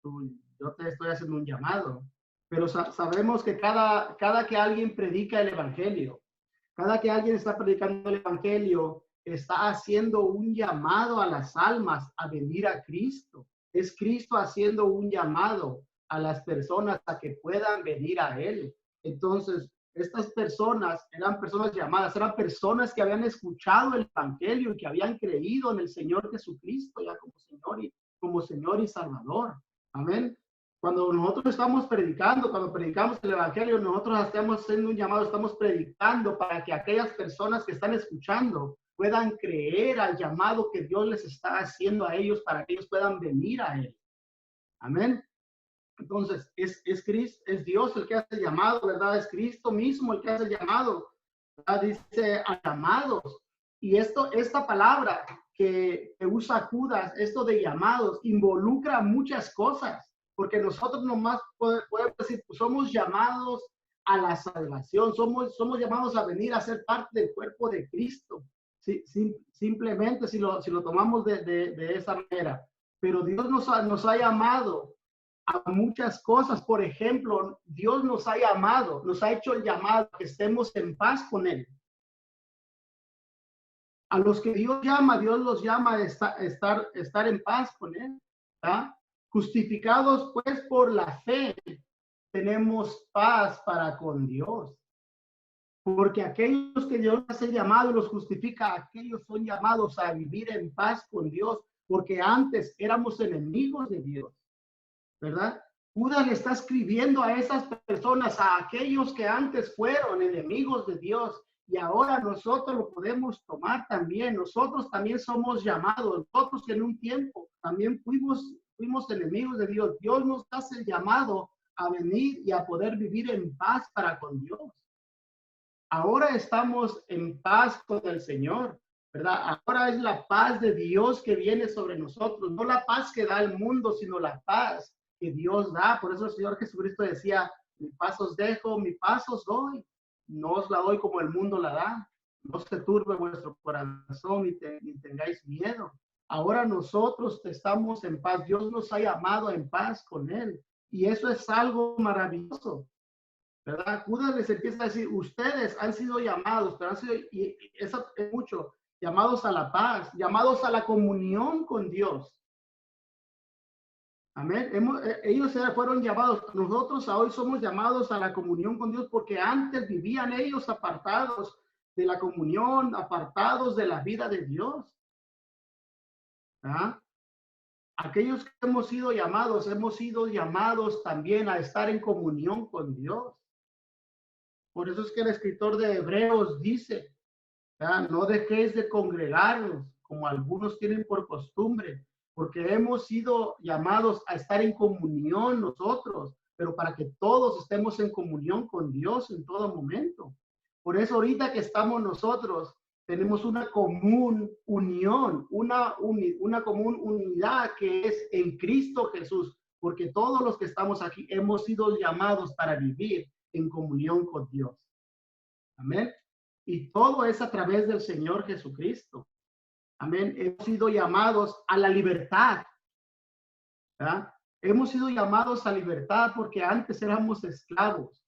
yo te estoy haciendo un llamado. Pero sabemos que cada que alguien predica el evangelio, cada que alguien está predicando el evangelio, está haciendo un llamado a las almas a venir a Cristo. Es Cristo haciendo un llamado a las personas a que puedan venir a Él. Entonces, estas personas eran personas llamadas, eran personas que habían escuchado el evangelio y que habían creído en el Señor Jesucristo ya como Señor y Salvador. Amén. Cuando nosotros estamos predicando, cuando predicamos el evangelio, nosotros estamos haciendo un llamado, estamos predicando para que aquellas personas que están escuchando puedan creer al llamado que Dios les está haciendo a ellos para que ellos puedan venir a Él. Amén. Entonces, es Cristo, es Dios el que hace el llamado, ¿verdad? Es Cristo mismo el que hace el llamado, ¿verdad? Dice a llamados. Y esta palabra que usa Judas, esto de llamados, involucra muchas cosas. Porque nosotros nomás podemos decir, pues somos llamados a la salvación, somos llamados a venir a ser parte del cuerpo de Cristo. Sí, simplemente si lo tomamos de esa manera. Pero Dios nos ha llamado a muchas cosas. Por ejemplo, Dios nos ha llamado, nos ha hecho el llamado que estemos en paz con Él. A los que Dios los llama a estar en paz con Él. ¿Tá? Justificados pues por la fe, tenemos paz para con Dios. Porque aquellos que Dios hace llamado y los justifica, aquellos son llamados a vivir en paz con Dios, porque antes éramos enemigos de Dios, ¿verdad? Judas le está escribiendo a esas personas, a aquellos que antes fueron enemigos de Dios, y ahora nosotros lo podemos tomar también. Nosotros también somos llamados, nosotros que en un tiempo también fuimos enemigos de Dios. Dios nos hace el llamado a venir y a poder vivir en paz para con Dios. Ahora estamos en paz con el Señor, ¿verdad? Ahora es la paz de Dios que viene sobre nosotros, no la paz que da el mundo, sino la paz que Dios da. Por eso el Señor Jesucristo decía, mi paz os dejo, mi paz os doy. No os la doy como el mundo la da. No se turbe vuestro corazón ni tengáis miedo. Ahora nosotros estamos en paz. Dios nos ha llamado en paz con Él. Y eso es algo maravilloso, ¿verdad? Judas les empieza a decir, ustedes han sido llamados, pero han sido, y eso es mucho, llamados a la paz, llamados a la comunión con Dios. Amén. Ellos fueron llamados. Nosotros hoy somos llamados a la comunión con Dios porque antes vivían ellos apartados de la comunión, apartados de la vida de Dios. ¿Ah? Aquellos que hemos sido llamados también a estar en comunión con Dios. Por eso es que el escritor de Hebreos dice, ¿verdad? No dejéis de congregarnos como algunos tienen por costumbre, porque hemos sido llamados a estar en comunión nosotros, pero para que todos estemos en comunión con Dios en todo momento. Por eso ahorita que estamos nosotros tenemos una común unión, una común unidad que es en Cristo Jesús, porque todos los que estamos aquí hemos sido llamados para vivir en comunión con Dios. Amén. Y todo es a través del Señor Jesucristo. Amén. Hemos sido llamados a la libertad. ¿Verdad? Hemos sido llamados a libertad porque antes éramos esclavos,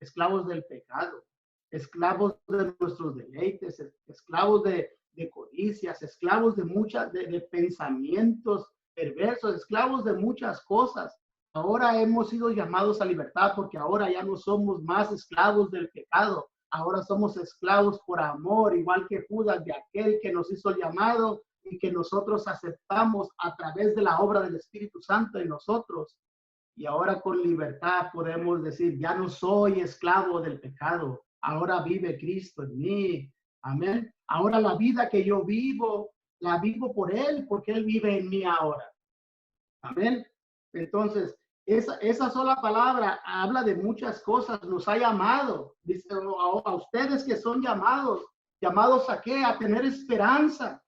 esclavos del pecado, esclavos de nuestros deleites, esclavos de codicias, esclavos de de pensamientos perversos, esclavos de muchas cosas. Ahora hemos sido llamados a libertad porque ahora ya no somos más esclavos del pecado. Ahora somos esclavos por amor, igual que Judas, de aquel que nos hizo el llamado y que nosotros aceptamos a través de la obra del Espíritu Santo en nosotros. Y ahora con libertad podemos decir, ya no soy esclavo del pecado, ahora vive Cristo en mí. Amén. Ahora la vida que yo vivo, la vivo por Él, porque Él vive en mí ahora. Amén. Entonces, esa sola palabra habla de muchas cosas. Nos ha llamado, dice a ustedes que son llamados. ¿Llamados a qué? A tener esperanza.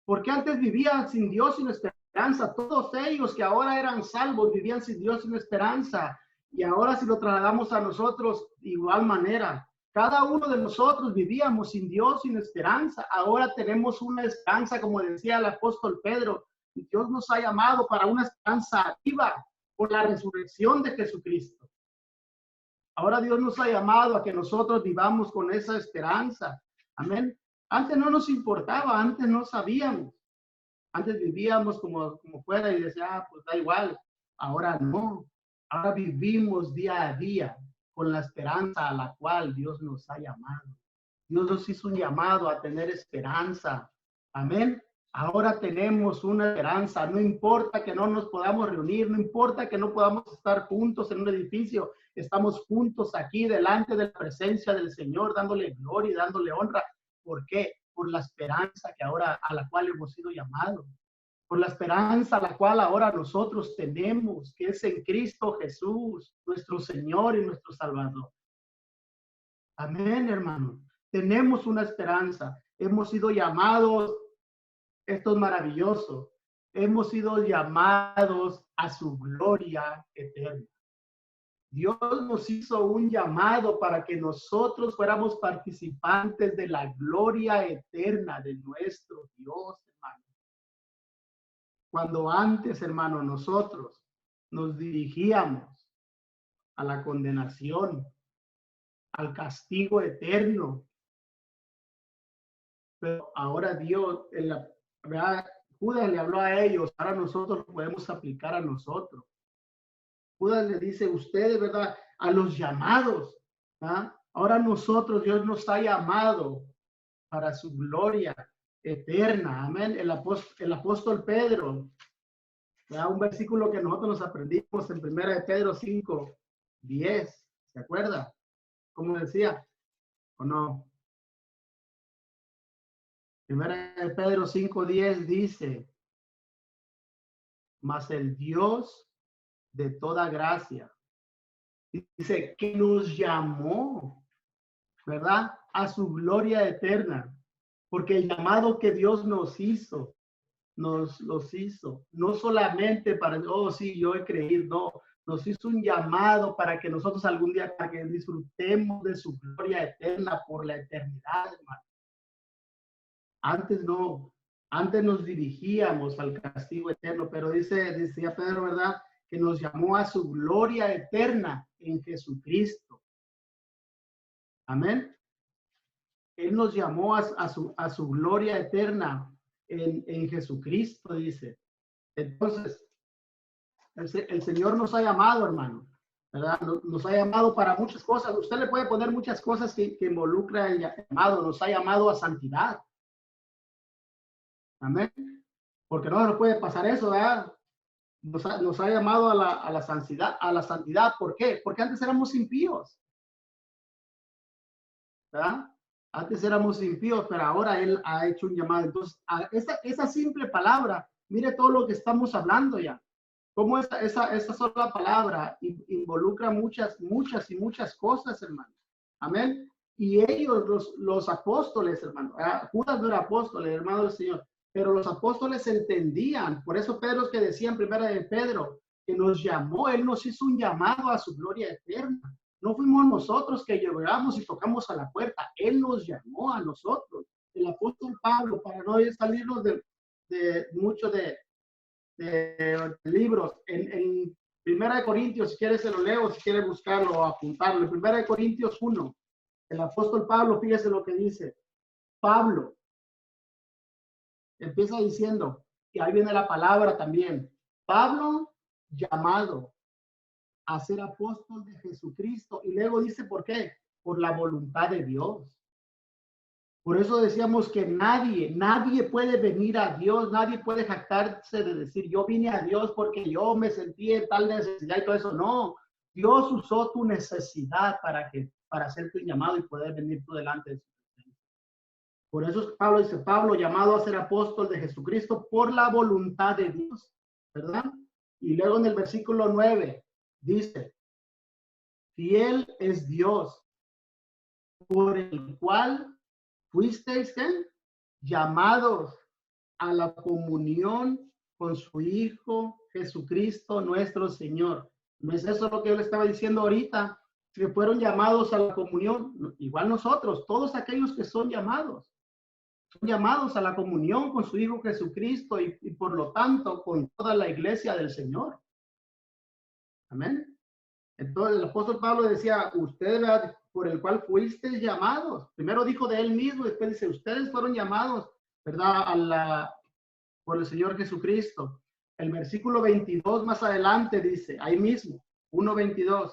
Porque antes vivían sin Dios, sin esperanza. Todos ellos que ahora eran salvos vivían sin Dios, sin esperanza. Y ahora si lo trasladamos a nosotros, de igual manera. Cada uno de nosotros vivíamos sin Dios, sin esperanza. Ahora tenemos una esperanza, como decía el apóstol Pedro. Dios nos ha llamado para una esperanza viva por la resurrección de Jesucristo. Ahora Dios nos ha llamado a que nosotros vivamos con esa esperanza. Amén. Antes no nos importaba, antes no sabíamos. Antes vivíamos como fuera y decía, pues da igual. Ahora no. Ahora vivimos día a día con la esperanza a la cual Dios nos ha llamado. Dios nos hizo un llamado a tener esperanza. Amén. Ahora tenemos una esperanza. No importa que no nos podamos reunir, no importa que no podamos estar juntos en un edificio. Estamos juntos aquí delante de la presencia del Señor, dándole gloria y dándole honra. ¿Por qué? Por la esperanza que ahora a la cual hemos sido llamados. Por la esperanza a la cual ahora nosotros tenemos, que es en Cristo Jesús, nuestro Señor y nuestro Salvador. Amén, hermano. Tenemos una esperanza. Hemos sido llamados, esto es maravilloso, hemos sido llamados a su gloria eterna. Dios nos hizo un llamado para que nosotros fuéramos participantes de la gloria eterna de nuestro Dios, hermano. Cuando antes, hermano, nosotros nos dirigíamos a la condenación, al castigo eterno, pero ahora Dios, ¿verdad? Judas le habló a ellos, ahora nosotros lo podemos aplicar a nosotros. Judas le dice, ustedes, ¿verdad? A los llamados, ¿ah? Ahora nosotros, Dios nos ha llamado para su gloria eterna. Amén. El apóstol Pedro, ¿verdad? Un versículo que nosotros nos aprendimos en 1 de Pedro 5, 10. ¿Se acuerda? ¿Cómo decía? ¿O no? 1 de Pedro 5, 10 dice, mas el Dios de toda gracia, dice que nos llamó, ¿verdad? A su gloria eterna, porque el llamado que Dios nos hizo, los hizo, no solamente para, oh sí, yo he creído, no, nos hizo un llamado para que nosotros algún día, para que disfrutemos de su gloria eterna por la eternidad, hermano. Antes no, antes nos dirigíamos al castigo eterno, pero decía Pedro, ¿verdad? Que nos llamó a su gloria eterna en Jesucristo. Amén. Él nos llamó a su gloria eterna en Jesucristo, dice. Entonces, el Señor nos ha llamado, hermano, ¿verdad? Nos ha llamado para muchas cosas. Usted le puede poner muchas cosas que involucra el llamado. Nos ha llamado a santidad. Amén. Porque no nos puede pasar eso, ¿verdad? Nos ha llamado a la santidad. ¿Por qué? Porque antes éramos impíos. ¿Verdad? Antes éramos impíos, pero ahora Él ha hecho un llamado. Entonces, esa simple palabra, mire todo lo que estamos hablando ya. Cómo esa sola palabra involucra muchas cosas, hermano. Amén. Y ellos, los apóstoles, hermano, Judas no era apóstol, el hermano del Señor, pero los apóstoles entendían. Por eso Pedro es que decía en primera de Pedro, que nos llamó, él nos hizo un llamado a su gloria eterna. No fuimos nosotros que llegamos y tocamos a la puerta, él nos llamó a nosotros. El apóstol Pablo, para no salirnos de muchos de libros, en Primera de Corintios, si quieres se lo leo, si quieres buscarlo o apuntarlo, en Primera de Corintios 1, el apóstol Pablo, fíjese lo que dice. Pablo empieza diciendo, y ahí viene la palabra también, Pablo llamado a ser apóstol de Jesucristo, y luego dice, ¿por qué? Por la voluntad de Dios. Por eso decíamos que nadie puede venir a Dios, nadie puede jactarse de decir, yo vine a Dios porque yo me sentí en tal necesidad y todo eso. No, Dios usó tu necesidad para hacer tu llamado y poder venir tú delante de su presencia. Por eso Pablo dice, Pablo llamado a ser apóstol de Jesucristo por la voluntad de Dios, ¿verdad? Y luego en el versículo 9 dice, fiel es Dios, por el cual fuisteis llamados a la comunión con su Hijo Jesucristo nuestro Señor. ¿No es eso lo que yo le estaba diciendo ahorita? Que fueron llamados a la comunión, igual nosotros, todos aquellos que son llamados a la comunión con su Hijo Jesucristo y por lo tanto con toda la iglesia del Señor. Amén. Entonces el apóstol Pablo decía, ustedes por el cual fuisteis llamados. Primero dijo de él mismo, después dice, ustedes fueron llamados, ¿verdad? Por el Señor Jesucristo. El versículo 22 más adelante dice, ahí mismo, 1:22,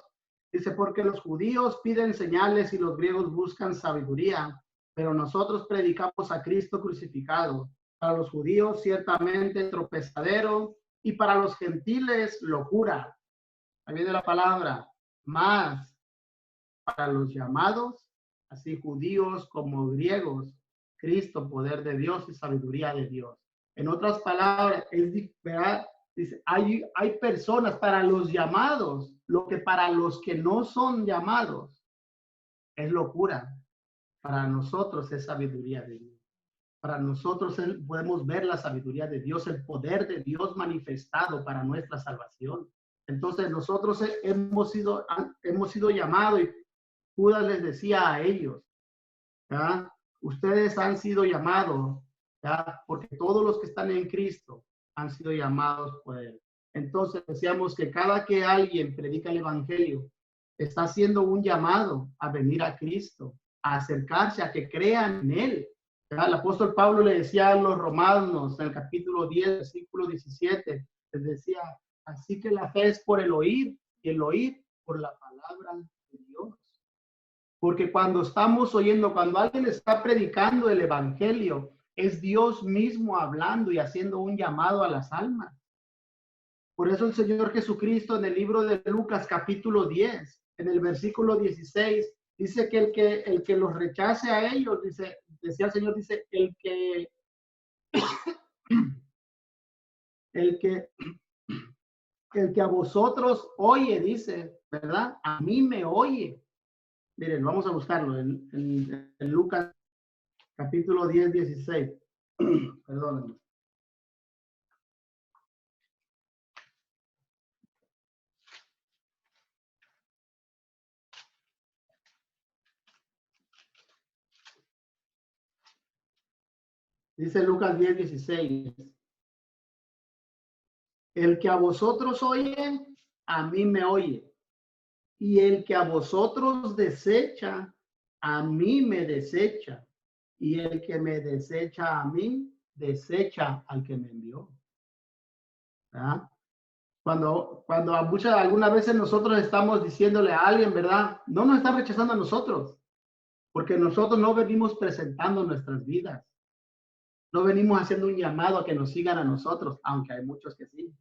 dice, porque los judíos piden señales y los griegos buscan sabiduría, pero nosotros predicamos a Cristo crucificado. Para los judíos ciertamente tropezadero y para los gentiles locura. Ahí viene la palabra, más para los llamados, así judíos como griegos, Cristo, poder de Dios y sabiduría de Dios. En otras palabras, ¿verdad? Dice, hay personas para los llamados, lo que para los que no son llamados es locura. Para nosotros es sabiduría de Dios. Para nosotros podemos ver la sabiduría de Dios, el poder de Dios manifestado para nuestra salvación. Entonces nosotros hemos sido llamados y Judas les decía a ellos, ¿verdad? Ustedes han sido llamados, ¿verdad? Porque todos los que están en Cristo han sido llamados por Él. Entonces decíamos que cada que alguien predica el Evangelio, está haciendo un llamado a venir a Cristo, a acercarse, a que crean en Él. ¿Verdad? El apóstol Pablo le decía a los romanos en el capítulo 10, versículo 17, les decía, así que la fe es por el oír y el oír por la palabra de Dios. Porque cuando estamos oyendo, cuando alguien está predicando el evangelio, es Dios mismo hablando y haciendo un llamado a las almas. Por eso el Señor Jesucristo en el libro de Lucas capítulo 10, en el versículo 16, dice que el que los rechace a ellos, decía el Señor, dice, el que a vosotros oye, dice, ¿verdad? A mí me oye. Miren, vamos a buscarlo en Lucas capítulo 10, 16. Perdónenme. Dice Lucas 10, 16. El que a vosotros oye, a mí me oye. Y el que a vosotros desecha, a mí me desecha. Y el que me desecha a mí, desecha al que me envió. ¿Verdad? Cuando algunas veces nosotros estamos diciéndole a alguien, ¿verdad? No nos está rechazando a nosotros, porque nosotros no venimos presentando nuestras vidas. No venimos haciendo un llamado a que nos sigan a nosotros, aunque hay muchos que sí,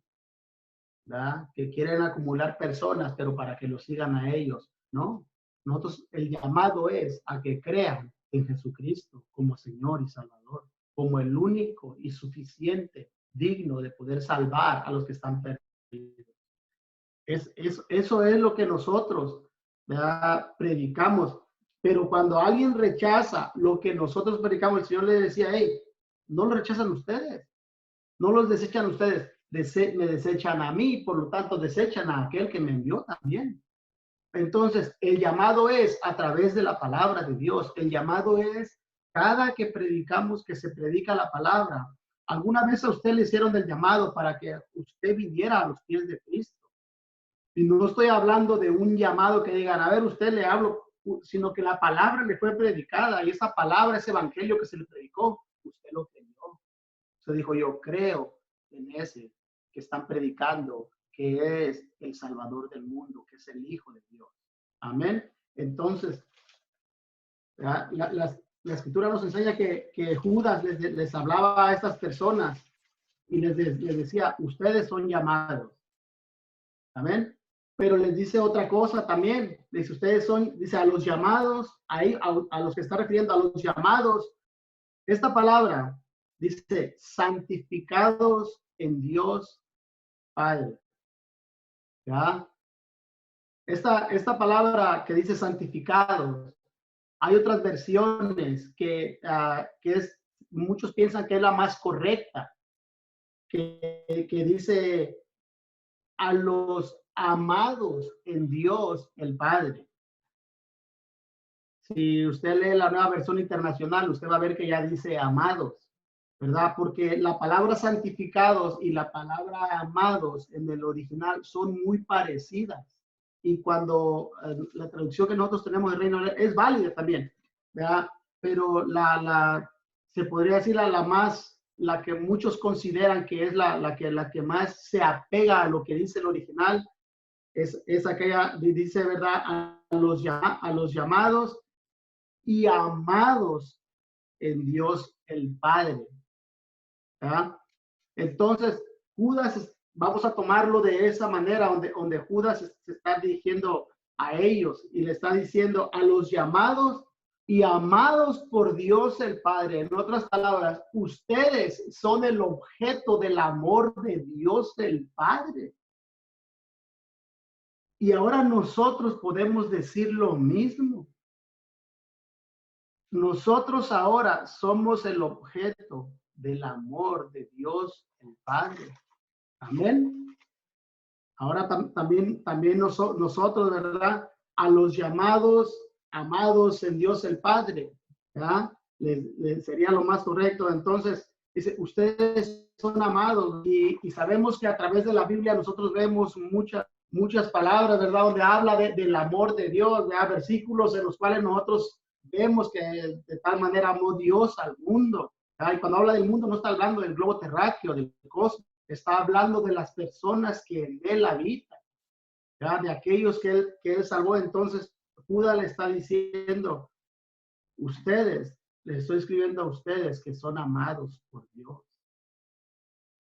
¿verdad? Que quieren acumular personas, pero para que los sigan a ellos, ¿no? Nosotros, el llamado es a que crean en Jesucristo como Señor y Salvador, como el único y suficiente, digno de poder salvar a los que están perdidos. Eso es lo que nosotros, ¿verdad? Predicamos. Pero cuando alguien rechaza lo que nosotros predicamos, el Señor le decía, hey, no lo rechazan ustedes, no los desechan ustedes, me desechan a mí, por lo tanto desechan a aquel que me envió también. Entonces, el llamado es a través de la palabra de Dios. El llamado es cada que predicamos, que se predica la palabra. ¿Alguna vez a usted le hicieron el llamado para que usted viniera a los pies de Cristo? Y no estoy hablando de un llamado que digan, a ver, usted le hablo, sino que la palabra le fue predicada y esa palabra, ese evangelio que se le predicó, usted lo creyó. Usted dijo, yo creo en ese que están predicando, que es el Salvador del mundo, que es el Hijo de Dios. Amén. Entonces, la Escritura nos enseña que Judas les hablaba a estas personas y les decía, ustedes son llamados. Amén. Pero les dice otra cosa también. Dice, ustedes son, dice, a los llamados, ahí, a los que está refiriendo, a los llamados. Esta palabra dice, santificados en Dios Padre. ¿Ya? Esta palabra que dice santificados, hay otras versiones que muchos piensan que es la más correcta, que dice a los amados en Dios el Padre. Si usted lee la Nueva Versión Internacional, usted va a ver que ya dice amados, ¿verdad? Porque la palabra santificados y la palabra amados en el original son muy parecidas. Y cuando la traducción que nosotros tenemos de Reino es válida también, ¿verdad? Pero se podría decir la que muchos consideran que es la que más se apega a lo que dice el original, es aquella, dice, ¿verdad? A los llamados y amados en Dios el Padre. ¿Verdad? Entonces, Judas, vamos a tomarlo de esa manera, donde Judas se está dirigiendo a ellos y le está diciendo a los llamados y amados por Dios el Padre. En otras palabras, ustedes son el objeto del amor de Dios el Padre. Y ahora nosotros podemos decir lo mismo. Nosotros ahora somos el objeto del amor de Dios el Padre. Amén. Ahora también nosotros, ¿verdad? A los llamados, amados en Dios el Padre, ¿verdad? Sería lo más correcto. Entonces, dice, ustedes son amados y sabemos que a través de la Biblia nosotros vemos muchas palabras, ¿verdad? Donde habla del amor de Dios, ¿verdad? Versículos en los cuales nosotros vemos que de tal manera amó Dios al mundo. ¿Verdad? Y cuando habla del mundo no está hablando del globo terráqueo, del cosmos, está hablando de las personas que en él habitan, ¿verdad? De aquellos que él salvó. Entonces, Judas le está diciendo, ustedes, les estoy escribiendo a ustedes que son amados por Dios.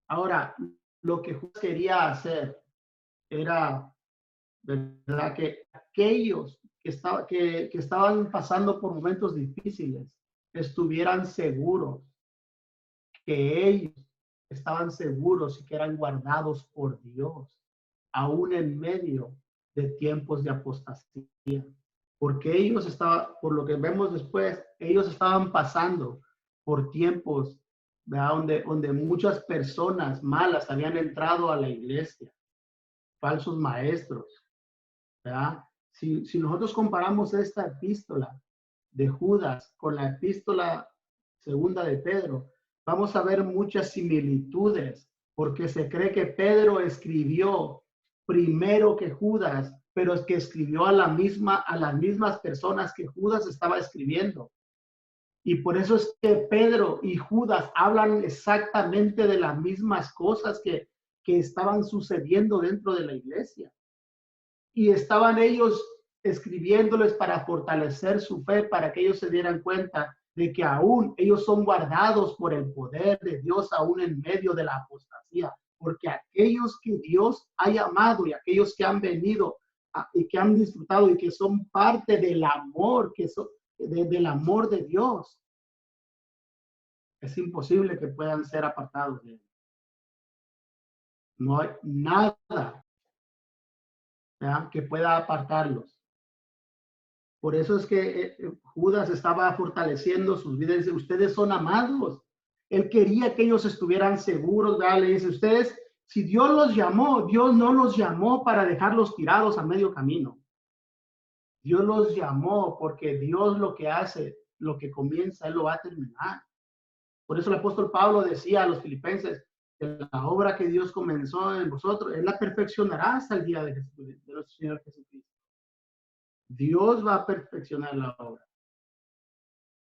Ahora, lo que Judas quería hacer era, ¿verdad? Que aquellos que estaban pasando por momentos difíciles estuvieran seguros que ellos estaban seguros y que eran guardados por Dios, aún en medio de tiempos de apostasía. Porque ellos estaban, por lo que vemos después, ellos estaban pasando por tiempos, ¿verdad? Donde muchas personas malas habían entrado a la iglesia, falsos maestros, ¿verdad? Si nosotros comparamos esta epístola de Judas con la epístola segunda de Pedro, vamos a ver muchas similitudes, porque se cree que Pedro escribió primero que Judas, pero es que escribió a las mismas personas que Judas estaba escribiendo. Y por eso es que Pedro y Judas hablan exactamente de las mismas cosas que estaban sucediendo dentro de la iglesia. Y estaban ellos escribiéndoles para fortalecer su fe, para que ellos se dieran cuenta de que aún ellos son guardados por el poder de Dios, aún en medio de la apostasía, porque aquellos que Dios ha llamado y aquellos que han venido y que han disfrutado y que son parte del amor, del amor de Dios, es imposible que puedan ser apartados de él. No hay nada, ¿verdad?, que pueda apartarlos. Por eso es que Judas estaba fortaleciendo sus vidas. Dice, ustedes son amados. Él quería que ellos estuvieran seguros, ¿verdad? Le dice, ustedes, si Dios los llamó, Dios no los llamó para dejarlos tirados a medio camino. Dios los llamó porque Dios lo que hace, lo que comienza, Él lo va a terminar. Por eso el apóstol Pablo decía a los filipenses, que la obra que Dios comenzó en vosotros, Él la perfeccionará hasta el día de nuestro Señor Jesucristo. Dios va a perfeccionar la obra,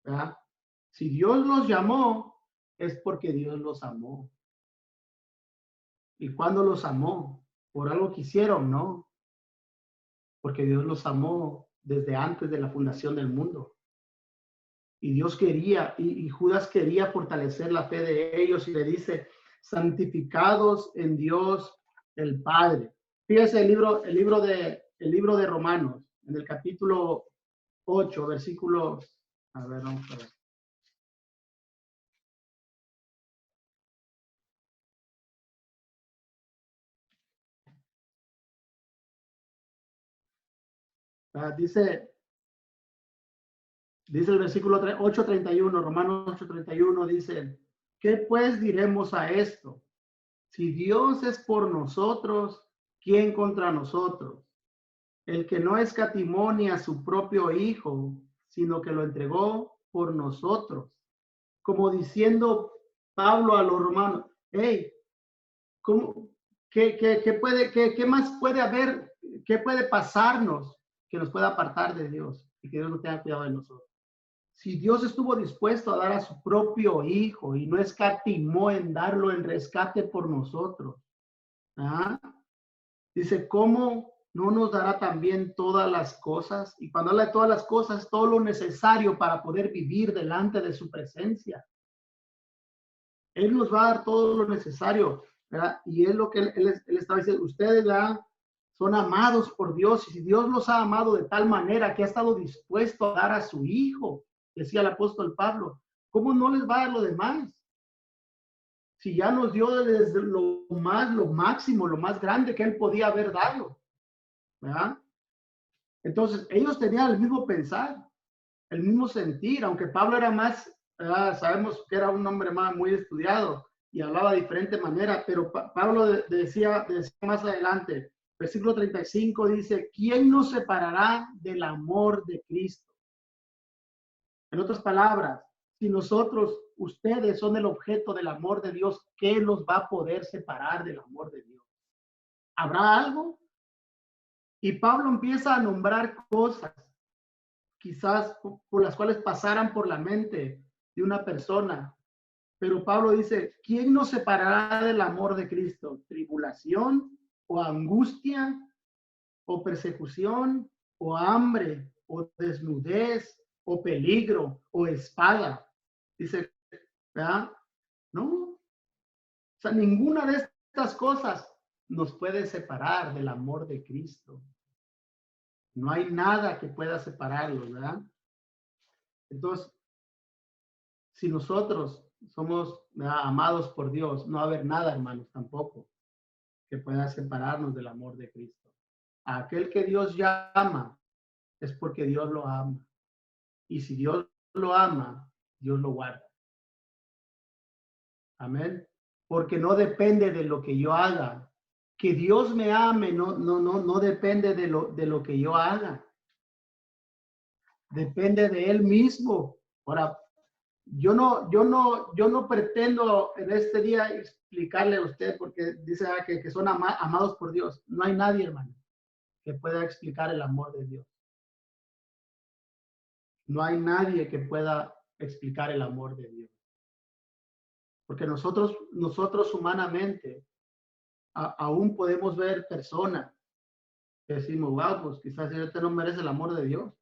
¿verdad? Si Dios los llamó, es porque Dios los amó. ¿Y cuándo los amó? ¿Por algo que hicieron? No. Porque Dios los amó desde antes de la fundación del mundo. Y Dios quería, y Judas quería fortalecer la fe de ellos y le dice, santificados en Dios el Padre. Fíjese el libro de Romanos, en el capítulo 8, versículo, a ver, vamos a ver. Dice el versículo 8:31, Romanos 8:31 dice, ¿qué pues diremos a esto? Si Dios es por nosotros, ¿quién contra nosotros? El que no escatimó ni a su propio Hijo, sino que lo entregó por nosotros. Como diciendo Pablo a los romanos, hey, ¿qué más puede haber? ¿Qué puede pasarnos que nos pueda apartar de Dios y que Dios no tenga cuidado de nosotros? Si Dios estuvo dispuesto a dar a su propio Hijo y no escatimó en darlo en rescate por nosotros, ¿ah? Dice, ¿cómo no nos dará también todas las cosas? Y cuando habla de todas las cosas, todo lo necesario para poder vivir delante de su presencia. Él nos va a dar todo lo necesario, ¿verdad? Y es lo que él estaba diciendo. Ustedes, ¿verdad? Son amados por Dios. Y si Dios los ha amado de tal manera que ha estado dispuesto a dar a su Hijo, decía el apóstol Pablo, ¿cómo no les va a dar lo demás? Si ya nos dio desde lo máximo, lo más grande que Él podía haber dado, ¿verdad? Entonces, ellos tenían el mismo pensar, el mismo sentir, aunque Pablo era más, sabemos que era un hombre más muy estudiado y hablaba de diferente manera, pero Pablo decía más adelante, versículo 35 dice, ¿quién nos separará del amor de Cristo? En otras palabras, si nosotros, ustedes son el objeto del amor de Dios, ¿qué los va a poder separar del amor de Dios? ¿Habrá algo? Y Pablo empieza a nombrar cosas quizás por las cuales pasaran por la mente de una persona. Pero Pablo dice, ¿quién nos separará del amor de Cristo? ¿Tribulación o angustia o persecución o hambre o desnudez o peligro o espada? Dice, ¿verdad? No. O sea, ninguna de estas cosas nos puede separar del amor de Cristo. No hay nada que pueda separarlos, ¿verdad? Entonces, si nosotros somos, ¿verdad?, amados por Dios, no va a haber nada, hermanos, tampoco que pueda separarnos del amor de Cristo. A aquel que Dios llama es porque Dios lo ama. Y si Dios lo ama, Dios lo guarda. Amén. Porque no depende de lo que yo haga. Que Dios me ame no depende de lo que yo haga. Depende de Él mismo. Ahora, yo no pretendo en este día explicarle a usted porque dice que son amados por Dios. No hay nadie, hermano, que pueda explicar el amor de Dios. No hay nadie que pueda explicar el amor de Dios. Porque nosotros humanamente aún podemos ver personas que decimos, wow, pues quizás este no merece el amor de Dios.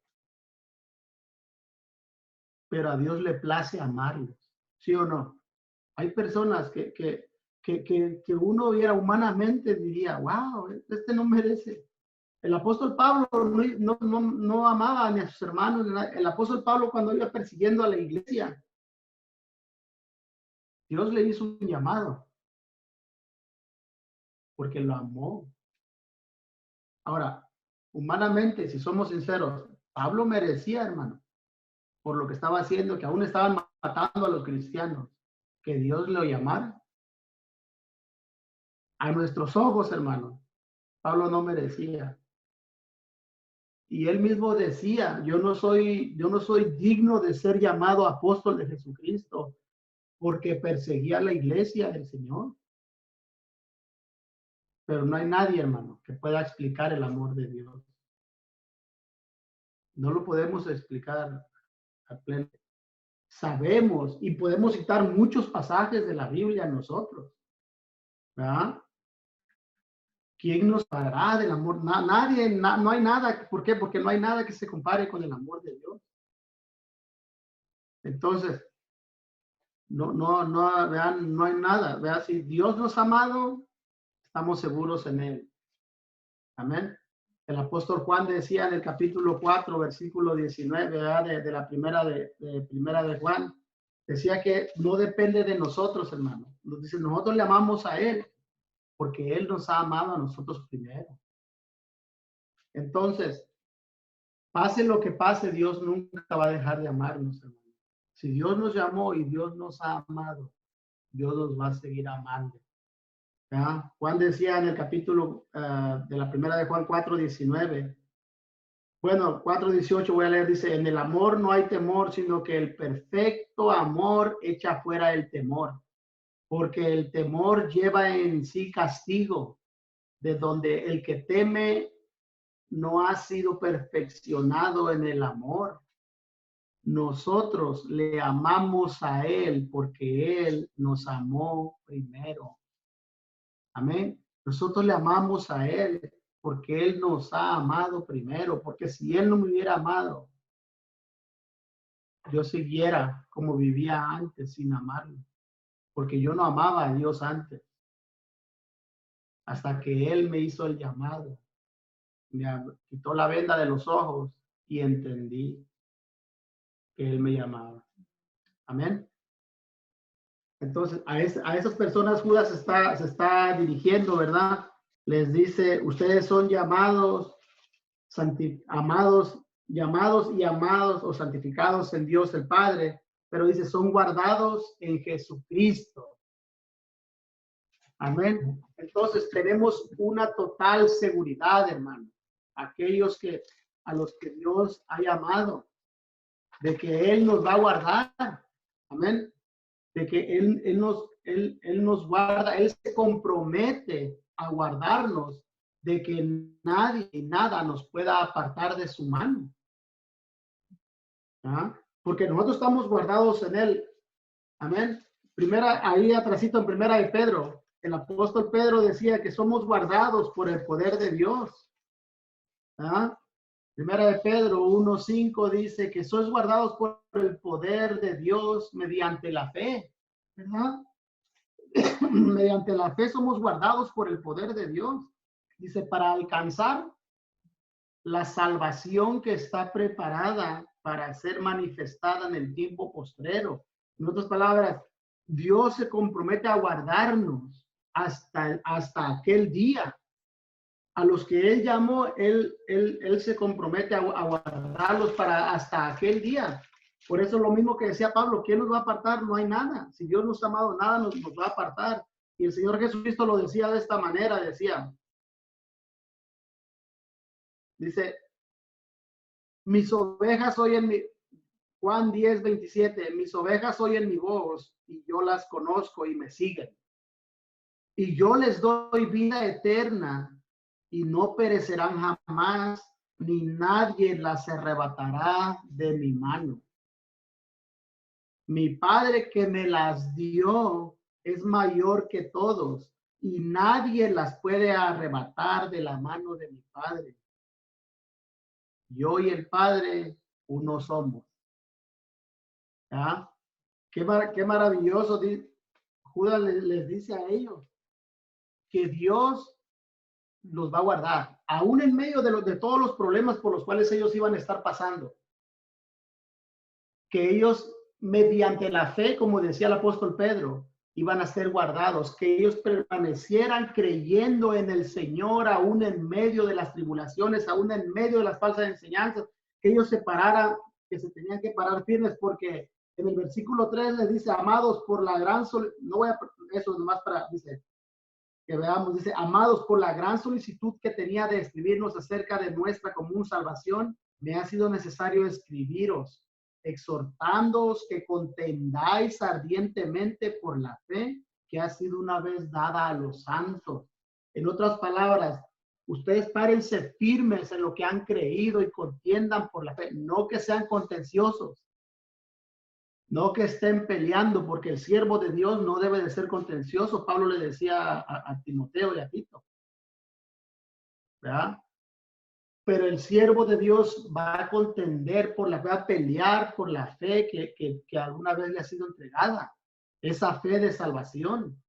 Pero a Dios le place amarlos, ¿sí o no? Hay personas que uno viera humanamente diría, wow, este no merece. El apóstol Pablo no amaba ni a sus hermanos. El apóstol Pablo cuando iba persiguiendo a la iglesia, Dios le hizo un llamado porque lo amó. Ahora, humanamente, si somos sinceros, Pablo merecía, hermano, por lo que estaba haciendo, que aún estaban matando a los cristianos, que Dios lo llamara. A nuestros ojos, hermano, Pablo no merecía. Y él mismo decía, yo no soy digno de ser llamado apóstol de Jesucristo, porque perseguía a la iglesia del Señor. Pero no hay nadie, hermano, que pueda explicar el amor de Dios. No lo podemos explicar a pleno. Sabemos y podemos citar muchos pasajes de la Biblia nosotros, ¿verdad? ¿Quién nos hablará del amor? Nadie, no hay nada. ¿Por qué? Porque no hay nada que se compare con el amor de Dios. Entonces, vean, no hay nada. Vean, si Dios nos ha amado, estamos seguros en Él. Amén. El apóstol Juan decía en el capítulo 4, versículo 19, de la primera de Juan, decía que no depende de nosotros, hermano. Nos dice, nosotros le amamos a Él, porque Él nos ha amado a nosotros primero. Entonces, pase lo que pase, Dios nunca va a dejar de amarnos, hermano. Si Dios nos llamó y Dios nos ha amado, Dios nos va a seguir amando. ¿Ya? Juan decía en el capítulo de la primera de Juan 4:19, bueno, 4:18 voy a leer, dice, en el amor no hay temor, sino que el perfecto amor echa fuera el temor, porque el temor lleva en sí castigo, de donde el que teme no ha sido perfeccionado en el amor. Nosotros le amamos a Él porque Él nos amó primero. Amén. Nosotros le amamos a Él porque Él nos ha amado primero, porque si Él no me hubiera amado, yo siguiera como vivía antes sin amarlo, porque yo no amaba a Dios antes, hasta que Él me hizo el llamado, me quitó la venda de los ojos y entendí que Él me llamaba. Amén. Entonces, a esas personas Judas se está dirigiendo, ¿verdad? Les dice, ustedes son llamados y amados o santificados en Dios el Padre, pero dice, son guardados en Jesucristo. Amén. Entonces tenemos una total seguridad, hermano, aquellos a los que Dios ha llamado, de que Él nos va a guardar. Amén. De que Él nos guarda, Él se compromete a guardarnos, de que nadie y nada nos pueda apartar de su mano. ¿Ah? Porque nosotros estamos guardados en Él. Amén. Ahí atrásito en primera de Pedro, el apóstol Pedro decía que somos guardados por el poder de Dios. ¿Ah? Primera de Pedro 1:5 dice que sois guardados por el poder de Dios mediante la fe, ¿verdad? Mediante la fe somos guardados por el poder de Dios. Dice, para alcanzar la salvación que está preparada para ser manifestada en el tiempo postrero. En otras palabras, Dios se compromete a guardarnos hasta aquel día. A los que Él llamó, Él se compromete a guardarlos para hasta aquel día. Por eso lo mismo que decía Pablo, ¿quién nos va a apartar? No hay nada. Si Dios nos ha amado, nada nos va a apartar. Y el Señor Jesucristo lo decía de esta manera, dice, mis ovejas oyen mi, Juan 10:27, mis ovejas oyen mi voz y yo las conozco y me siguen. Y yo les doy vida eterna y no perecerán jamás, ni nadie las arrebatará de mi mano. Mi Padre que me las dio es mayor que todos y nadie las puede arrebatar de la mano de mi Padre. Yo y el Padre uno somos. ¿Ah? Qué maravilloso. Judas les dice a ellos que Dios los va a guardar, aún en medio de todos los problemas por los cuales ellos iban a estar pasando. Que ellos, mediante la fe, como decía el apóstol Pedro, iban a ser guardados, que ellos permanecieran creyendo en el Señor, aún en medio de las tribulaciones, aún en medio de las falsas enseñanzas, ellos se pararan, que se tenían que parar firmes, porque en el versículo 3 les dice, amados por la gran no voy a, eso nomás para, dice, que veamos, dice, amados por la gran solicitud que tenía de escribirnos acerca de nuestra común salvación, me ha sido necesario escribiros, exhortándoos que contendáis ardientemente por la fe que ha sido una vez dada a los santos. En otras palabras, ustedes párense firmes en lo que han creído y contiendan por la fe, no que sean contenciosos, no que estén peleando, porque el siervo de Dios no debe de ser contencioso. Pablo le decía a Timoteo y a Tito, ¿verdad? Pero el siervo de Dios va a contender por la fe, va a pelear por la fe que alguna vez le ha sido entregada, esa fe de salvación,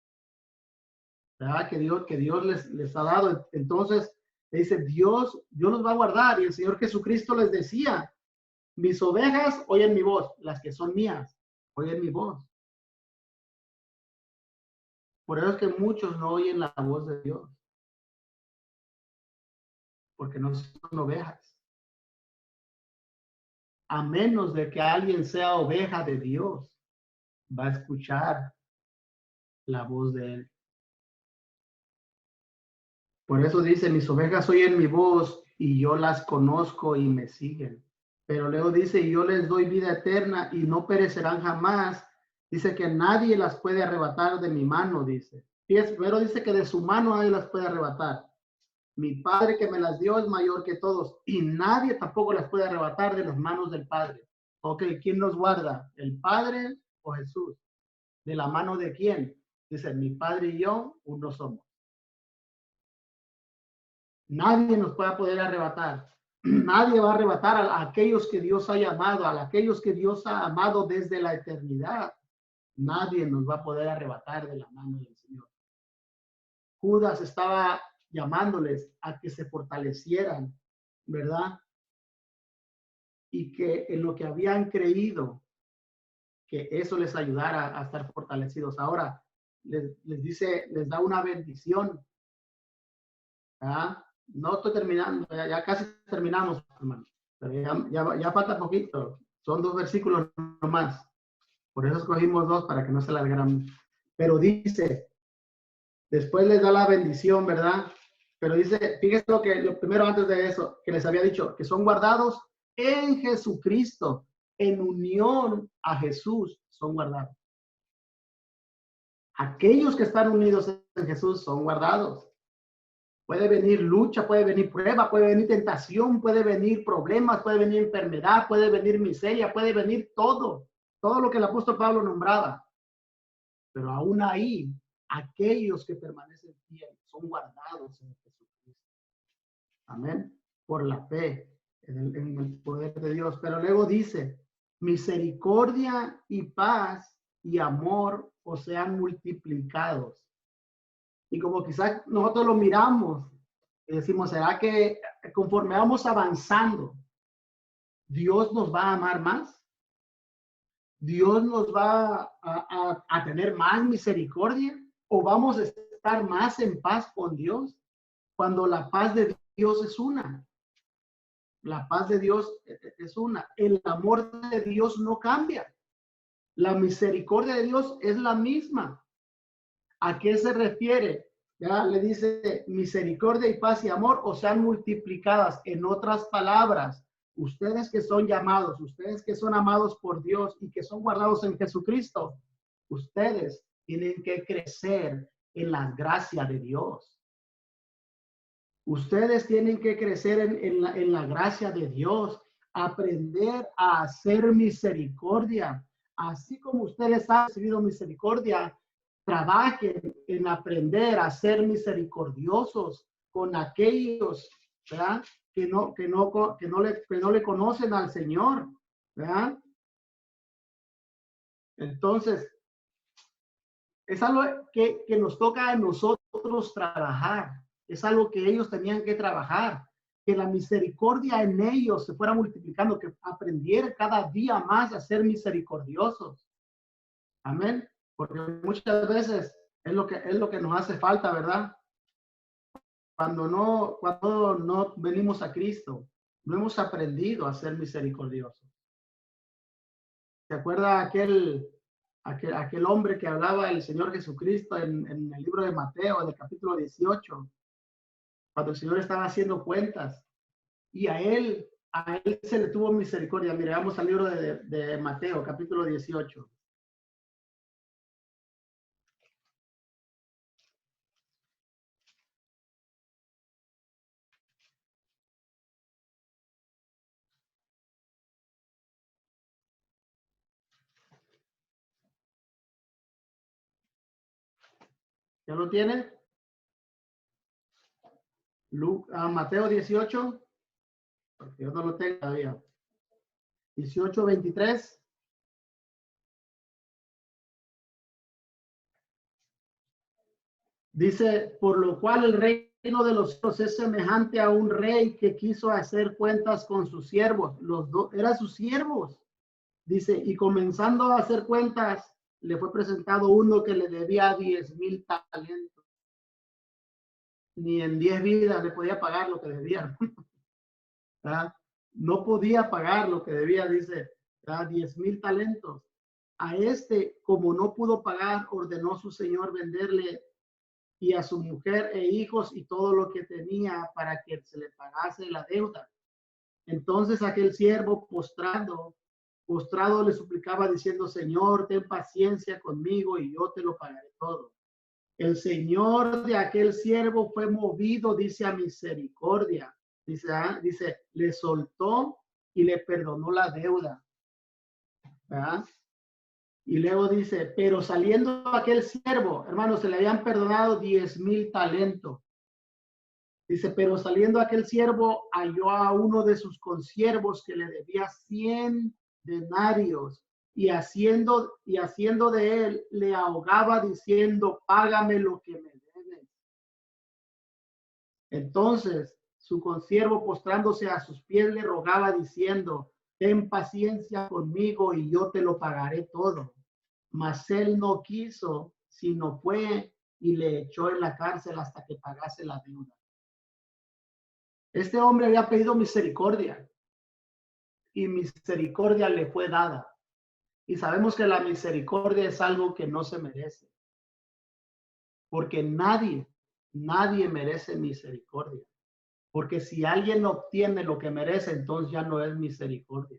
¿verdad? Que Dios les ha dado. Entonces, le dice, Dios los va a guardar. Y el Señor Jesucristo les decía, mis ovejas oyen mi voz, las que son mías oyen mi voz. Por eso es que muchos no oyen la voz de Dios, porque no son ovejas. A menos de que alguien sea oveja de Dios, va a escuchar la voz de Él. Por eso dice, mis ovejas oyen mi voz y yo las conozco y me siguen. Pero luego dice, y yo les doy vida eterna y no perecerán jamás. Dice que nadie las puede arrebatar de mi mano, dice. Fíjese, primero dice que de su mano nadie las puede arrebatar. Mi Padre que me las dio es mayor que todos y nadie tampoco las puede arrebatar de las manos del Padre. Ok, ¿quién nos guarda? ¿El Padre o Jesús? ¿De la mano de quién? Dice, mi Padre y yo uno somos. Nadie nos va a poder arrebatar. Nadie va a arrebatar a aquellos que Dios ha llamado, a aquellos que Dios ha amado desde la eternidad. Nadie nos va a poder arrebatar de la mano del Señor. Judas estaba llamándoles a que se fortalecieran, ¿verdad? Y que en lo que habían creído, que eso les ayudara a estar fortalecidos. Ahora les dice, les da una bendición. ¿Ah? No estoy terminando, ya casi terminamos, hermano. Pero ya falta poquito. Son 2 versículos nomás. Por eso escogimos 2 para que no se alargaran. Pero dice, después les da la bendición, ¿verdad? Pero dice, fíjense lo primero antes de eso, que les había dicho, que son guardados en Jesucristo, en unión a Jesús, son guardados. Aquellos que están unidos en Jesús son guardados. Puede venir lucha, puede venir prueba, puede venir tentación, puede venir problemas, puede venir enfermedad, puede venir miseria, puede venir todo lo que el apóstol Pablo nombraba. Pero aún ahí, aquellos que permanecen fieles son guardados en Jesucristo. Amén. Por la fe en el poder de Dios. Pero luego dice, misericordia y paz y amor os sean multiplicados. Y como quizás nosotros lo miramos y decimos, ¿será que conforme vamos avanzando, Dios nos va a amar más? ¿Dios nos va a tener más misericordia? ¿O vamos a estar más en paz con Dios? Cuando la paz de Dios es una. La paz de Dios es una. El amor de Dios no cambia. La misericordia de Dios es la misma. ¿A qué se refiere? Ya le dice misericordia y paz y amor o sean multiplicadas. En otras palabras, ustedes que son llamados, ustedes que son amados por Dios y que son guardados en Jesucristo, ustedes tienen que crecer en la gracia de Dios. Ustedes tienen que crecer en la gracia de Dios, aprender a hacer misericordia. Así como ustedes han recibido misericordia, trabajen en aprender a ser misericordiosos con aquellos, ¿verdad? Que no le conocen al Señor, ¿verdad? Entonces, es algo que nos toca a nosotros trabajar. Es algo que ellos tenían que trabajar. Que la misericordia en ellos se fuera multiplicando, que aprendieran cada día más a ser misericordiosos. Amén. Porque muchas veces es lo que nos hace falta, ¿verdad? Cuando no venimos a Cristo, No hemos aprendido a ser misericordiosos. ¿Se acuerda aquel hombre que hablaba el Señor Jesucristo en el libro de Mateo, en el capítulo 18, cuando el Señor estaba haciendo cuentas y a él se le tuvo misericordia? Mire, vamos al libro de Mateo, capítulo 18. ¿Ya lo tiene? Mateo 18, porque yo no lo tengo todavía. 18:23. Dice, por lo cual el reino de los cielos es semejante a un rey que quiso hacer cuentas con sus siervos. Los dos eran sus siervos. Dice, y comenzando a hacer cuentas, le fue presentado uno que le debía 10,000 talentos. Ni en 10 vidas le podía pagar lo que debía. No podía pagar lo que debía, dice, 10,000 talentos. A este, como no pudo pagar, ordenó su señor venderle y a su mujer e hijos y todo lo que tenía para que se le pagase la deuda. Entonces aquel siervo postrado le suplicaba diciendo, Señor, ten paciencia conmigo y yo te lo pagaré todo. El señor de aquel siervo fue movido, dice, a misericordia. Dice, le soltó y le perdonó la deuda. ¿Verdad? Y luego dice, pero saliendo aquel siervo, hermanos, se le habían perdonado 10,000 talentos. Dice, pero saliendo aquel siervo, halló a uno de sus consiervos que le debía 100 denarios y haciendo de él, le ahogaba diciendo, págame lo que me debes. Entonces, su consiervo postrándose a sus pies le rogaba diciendo, ten paciencia conmigo y yo te lo pagaré todo. Mas él no quiso, sino fue y le echó en la cárcel hasta que pagase la deuda. Este hombre había pedido misericordia y misericordia le fue dada. Y sabemos que la misericordia es algo que no se merece. Porque nadie merece misericordia. Porque si alguien obtiene lo que merece, entonces ya no es misericordia.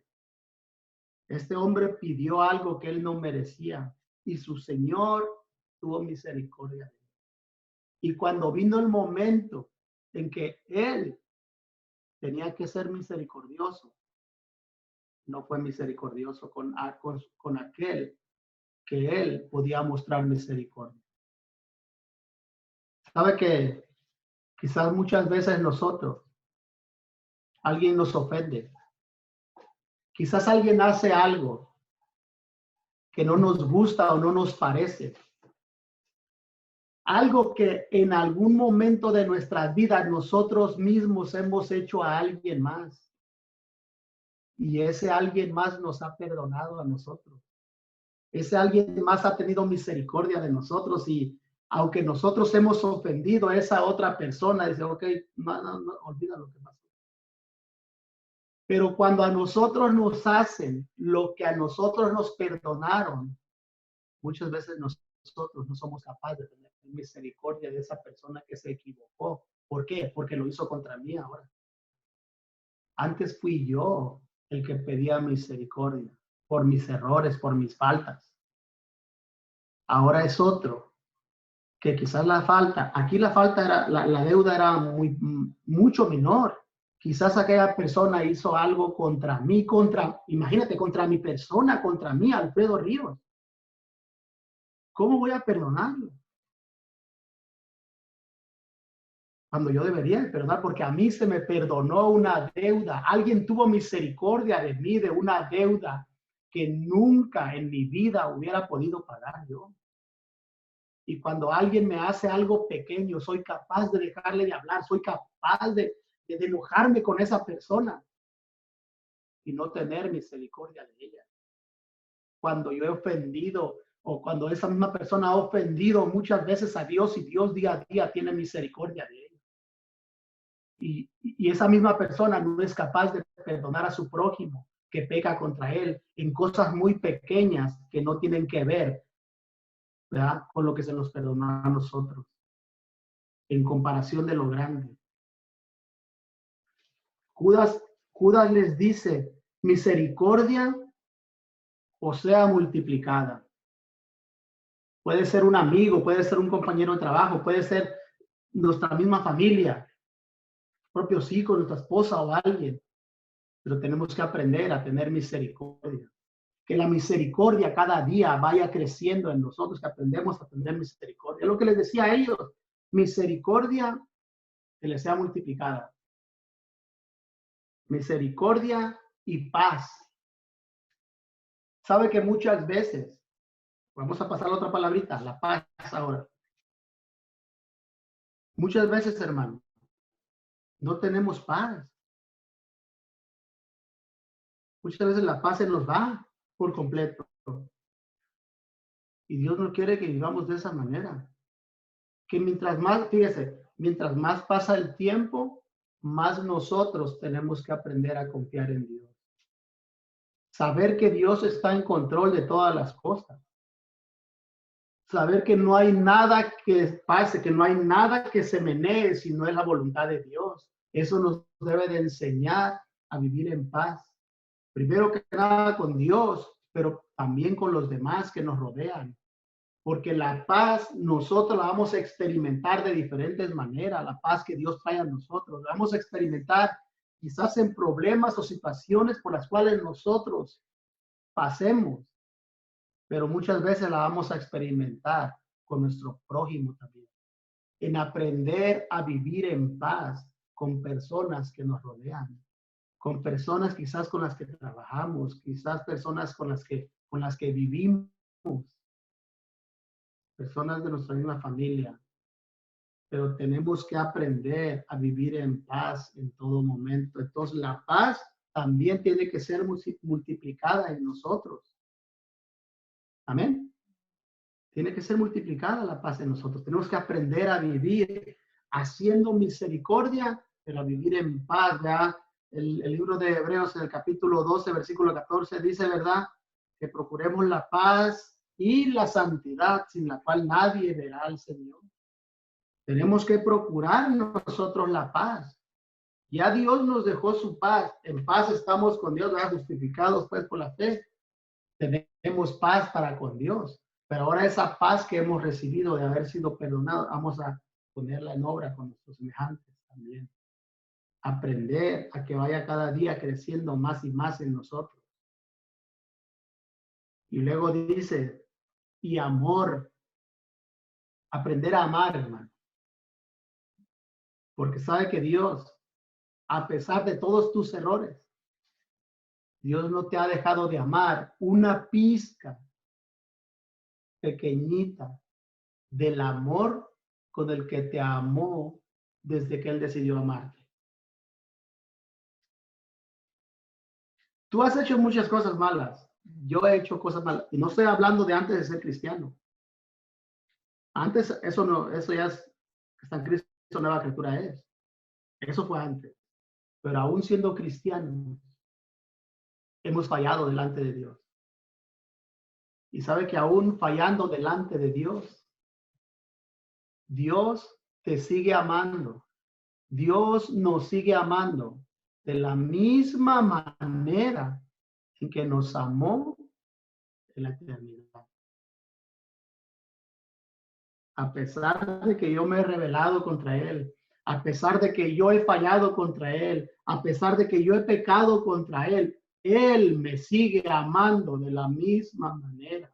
Este hombre pidió algo que él no merecía y su Señor tuvo misericordia de él. Y cuando vino el momento en que él tenía que ser misericordioso, no fue misericordioso con aquel que él podía mostrar misericordia. Sabe que quizás muchas veces alguien nos ofende. Quizás alguien hace algo que no nos gusta o no nos parece. Algo que en algún momento de nuestras vidas nosotros mismos hemos hecho a alguien más. Y ese alguien más nos ha perdonado a nosotros. Ese alguien más ha tenido misericordia de nosotros y aunque nosotros hemos ofendido a esa otra persona, dice, ok, no, olvida lo que pasó. Pero cuando a nosotros nos hacen lo que a nosotros nos perdonaron, muchas veces nosotros no somos capaces de tener misericordia de esa persona que se equivocó. ¿Por qué? Porque lo hizo contra mí ahora. Antes fui yo el que pedía misericordia por mis errores, por mis faltas. Ahora es otro que quizás aquí la falta era, la deuda era mucho menor. Quizás aquella persona hizo algo contra mí, imagínate, contra mi persona, contra mí, Alfredo Ríos. ¿Cómo voy a perdonarlo? Cuando yo debería perdonar, porque a mí se me perdonó una deuda. Alguien tuvo misericordia de mí, de una deuda que nunca en mi vida hubiera podido pagar yo. Y cuando alguien me hace algo pequeño, soy capaz de dejarle de hablar, soy capaz de enojarme con esa persona y no tener misericordia de ella. Cuando yo he ofendido o cuando esa misma persona ha ofendido muchas veces a Dios y Dios día a día tiene misericordia de ella. y esa misma persona no es capaz de perdonar a su prójimo que peca contra él en cosas muy pequeñas que no tienen que ver, ¿verdad?, con lo que se nos perdonó a nosotros, en comparación de lo grande. Judas les dice, misericordia o sea multiplicada. Puede ser un amigo, puede ser un compañero de trabajo, puede ser nuestra misma familia, propios hijos, nuestra esposa o alguien. Pero tenemos que aprender a tener misericordia. Que la misericordia cada día vaya creciendo en nosotros, que aprendemos a tener misericordia. Lo que les decía a ellos, misericordia que les sea multiplicada. Misericordia y paz. Sabe que muchas veces, vamos a pasar a otra palabrita, la paz ahora. Muchas veces, hermano, no tenemos paz. Muchas veces la paz se nos va por completo. Y Dios no quiere que vivamos de esa manera. Que mientras más, fíjese, mientras más pasa el tiempo, más nosotros tenemos que aprender a confiar en Dios. Saber que Dios está en control de todas las cosas. Saber que no hay nada que pase, que no hay nada que se menee si no es la voluntad de Dios. Eso nos debe de enseñar a vivir en paz. Primero que nada con Dios, pero también con los demás que nos rodean. Porque la paz nosotros la vamos a experimentar de diferentes maneras, la paz que Dios trae a nosotros. La vamos a experimentar quizás en problemas o situaciones por las cuales nosotros pasemos, pero muchas veces la vamos a experimentar con nuestro prójimo también. En aprender a vivir en paz con personas que nos rodean, con personas quizás con las que trabajamos, quizás personas con las que vivimos, personas de nuestra misma familia, pero tenemos que aprender a vivir en paz en todo momento. Entonces, la paz también tiene que ser multiplicada en nosotros. Amén. Tiene que ser multiplicada la paz en nosotros. Tenemos que aprender a vivir haciendo misericordia, pero a vivir en paz. ¿Verdad? El libro de Hebreos en el capítulo 12, versículo 14 dice, ¿verdad?, que procuremos la paz y la santidad, sin la cual nadie verá al Señor. Tenemos que procurar nosotros la paz. Ya Dios nos dejó su paz. En paz estamos con Dios, ¿verdad?, justificados pues por la fe. Tenemos paz para con Dios. Pero ahora esa paz que hemos recibido de haber sido perdonados, vamos a ponerla en obra con nuestros semejantes también. Aprender a que vaya cada día creciendo más y más en nosotros. Y luego dice, y amor. Aprender a amar, hermano. Porque sabe que Dios, a pesar de todos tus errores, Dios no te ha dejado de amar una pizca pequeñita del amor con el que te amó desde que Él decidió amarte. Tú has hecho muchas cosas malas. Yo he hecho cosas malas. Y no estoy hablando de antes de ser cristiano. Antes, eso no, eso ya es, está en Cristo, nueva criatura es. Eso fue antes. Pero aún siendo cristianos, hemos fallado delante de Dios. Y sabe que aún fallando delante de Dios, Dios te sigue amando. Dios nos sigue amando de la misma manera en que nos amó en la eternidad. A pesar de que yo me he rebelado contra Él, a pesar de que yo he fallado contra Él, a pesar de que yo he pecado contra Él, Él me sigue amando de la misma manera.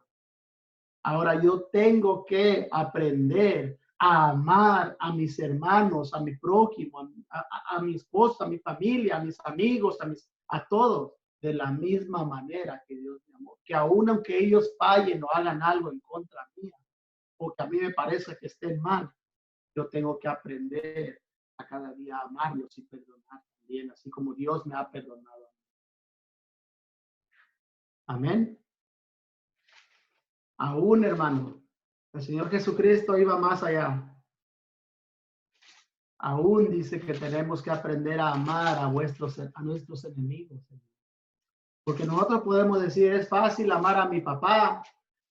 Ahora yo tengo que aprender a amar a mis hermanos, a mi prójimo, a mi esposa, a mi familia, a mis amigos, a todos, de la misma manera que Dios me amó. Que aun aunque ellos fallen o hagan algo en contra mía, o que a mí me parece que estén mal, yo tengo que aprender a cada día a amarlos y perdonar también, así como Dios me ha perdonado. Amén. Aún, hermano, el Señor Jesucristo iba más allá. Aún dice que tenemos que aprender a amar a nuestros enemigos. Porque nosotros podemos decir, es fácil amar a mi papá,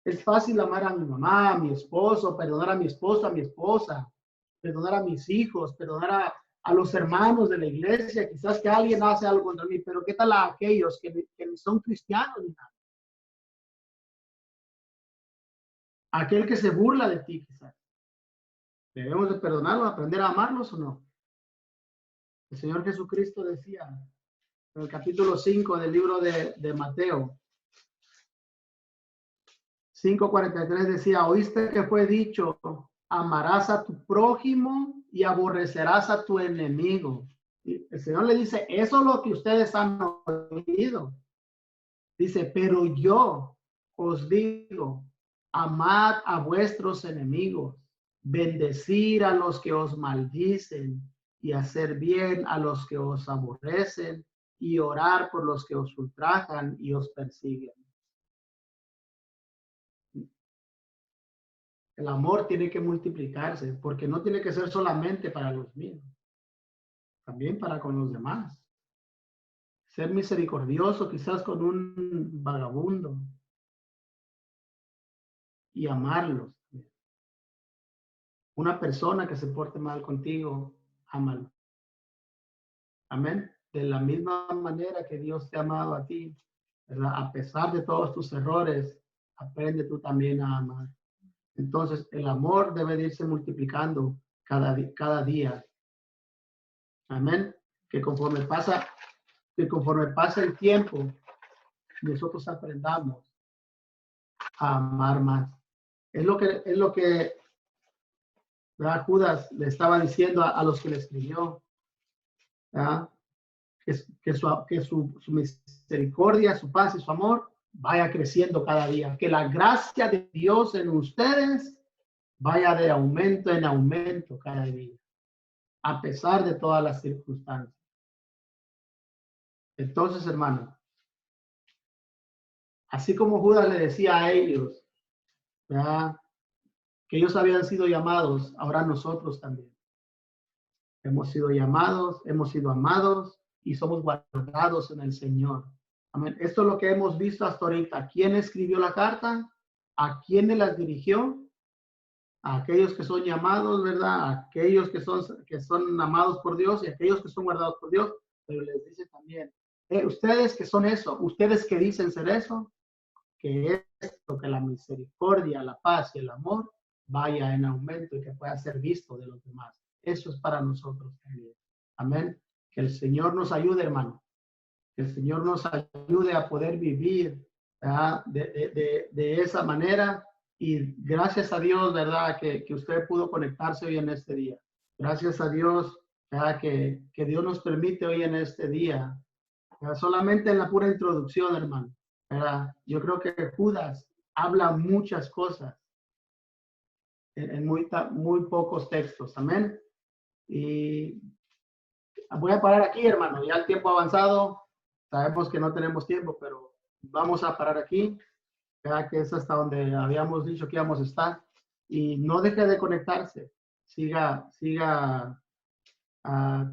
es fácil amar a mi mamá, a mi esposo, perdonar a mi esposo, a mi esposa, perdonar a mis hijos, perdonar a los hermanos de la iglesia. Quizás que alguien hace algo contra mí, pero ¿qué tal a aquellos que ni son cristianos ni nada? Aquel que se burla de ti, quizás. ¿Debemos de perdonarlos, aprender a amarlos o no? El Señor Jesucristo decía en el capítulo 5 del libro de Mateo, 5:43 decía, oíste que fue dicho, amarás a tu prójimo y aborrecerás a tu enemigo. Y el Señor le dice, eso es lo que ustedes han oído. Dice, pero yo os digo, amad a vuestros enemigos, bendecir a los que os maldicen y hacer bien a los que os aborrecen y orar por los que os ultrajan y os persiguen. El amor tiene que multiplicarse porque no tiene que ser solamente para los mismos, también para con los demás. Ser misericordioso quizás con un vagabundo y amarlos. Una persona que se porte mal contigo, ámalo. Amén. De la misma manera que Dios te ha amado a ti, ¿verdad? A pesar de todos tus errores, aprende tú también a amar. Entonces, el amor debe de irse multiplicando cada día. Amén. Que conforme pasa el tiempo, nosotros aprendamos a amar más. Es lo que ¿verdad? Judas le estaba diciendo a los que le escribió, ¿verdad? Que su misericordia, su paz y su amor vaya creciendo cada día. Que la gracia de Dios en ustedes vaya de aumento en aumento cada día, a pesar de todas las circunstancias. Entonces, hermano, así como Judas le decía a ellos, ¿verdad? Que ellos habían sido llamados, ahora nosotros también. Hemos sido llamados, hemos sido amados y somos guardados en el Señor. Amén. Esto es lo que hemos visto hasta ahorita. ¿Quién escribió la carta? ¿A quiénes las dirigió? A aquellos que son llamados, ¿verdad? A aquellos que son amados por Dios y a aquellos que son guardados por Dios. Pero les dice también, ustedes que son eso, ustedes que dicen ser eso, que esto, que la misericordia, la paz y el amor vaya en aumento y que pueda ser visto de los demás. Eso es para nosotros también. Amén. Que el Señor nos ayude, hermano. Que el Señor nos ayude a poder vivir de esa manera. Y gracias a Dios, ¿verdad? Que usted pudo conectarse hoy en este día. Gracias a Dios, ¿verdad? Que Dios nos permite hoy en este día. ¿Verdad? Solamente en la pura introducción, hermano. ¿Verdad? Yo creo que Judas habla muchas cosas en muy pocos textos. Amén. Y voy a parar aquí, hermano. Ya el tiempo ha avanzado. Sabemos que no tenemos tiempo, pero vamos a parar aquí. Ya que es hasta donde habíamos dicho que íbamos a estar. Y no deje de conectarse. Siga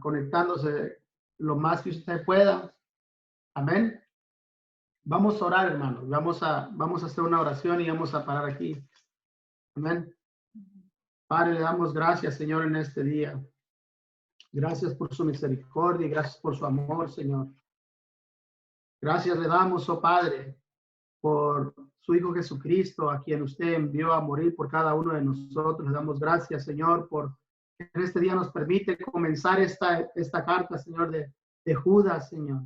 conectándose lo más que usted pueda. Amén. Vamos a orar, hermano. Vamos a hacer una oración y vamos a parar aquí. Amén. Padre, le damos gracias, Señor, en este día. Gracias por su misericordia y gracias por su amor, Señor. Gracias le damos, oh Padre, por su Hijo Jesucristo, a quien usted envió a morir por cada uno de nosotros. Le damos gracias, Señor, por que en este día nos permite comenzar esta carta, Señor, de Judas, Señor.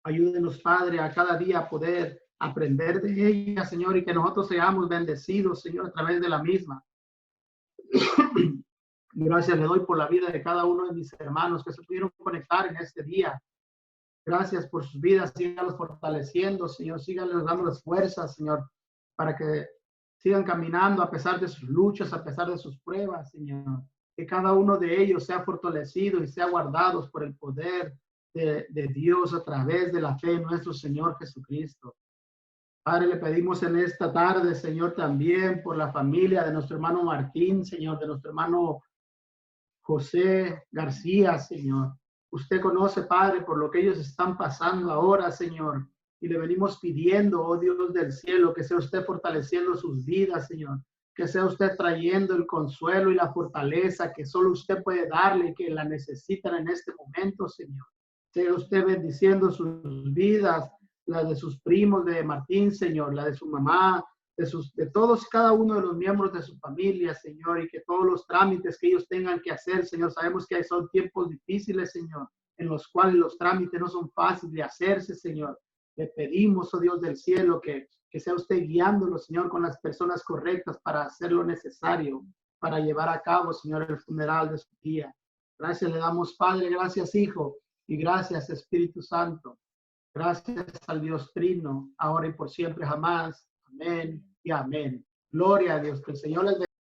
Ayúdenos, Padre, a cada día poder aprender de ella, Señor, y que nosotros seamos bendecidos, Señor, a través de la misma. Gracias le doy por la vida de cada uno de mis hermanos que se pudieron conectar en este día. Gracias por sus vidas, síganlos fortaleciendo, Señor, síganles dando las fuerzas, Señor, para que sigan caminando a pesar de sus luchas, a pesar de sus pruebas, Señor. Que cada uno de ellos sea fortalecido y sea guardados por el poder de Dios a través de la fe en nuestro Señor Jesucristo. Padre, le pedimos en esta tarde, Señor, también por la familia de nuestro hermano Martín, Señor, de nuestro hermano José García, Señor. Usted conoce, Padre, por lo que ellos están pasando ahora, Señor. Y le venimos pidiendo, oh Dios del cielo, que sea usted fortaleciendo sus vidas, Señor. Que sea usted trayendo el consuelo y la fortaleza que solo usted puede darle y que la necesitan en este momento, Señor. Sea usted bendiciendo sus vidas, la de sus primos de Martín, Señor, la de su mamá, de todos, cada uno de los miembros de su familia, Señor, y que todos los trámites que ellos tengan que hacer, Señor, sabemos que son tiempos difíciles, Señor, en los cuales los trámites no son fáciles de hacerse, Señor. Le pedimos, oh Dios del cielo, que sea usted guiándolo, Señor, con las personas correctas para hacer lo necesario, para llevar a cabo, Señor, el funeral de su tía. Gracias le damos, Padre, gracias, Hijo, y gracias, Espíritu Santo. Gracias al Dios Trino, ahora y por siempre jamás. Amén y amén. Gloria a Dios. Que el Señor les bendiga.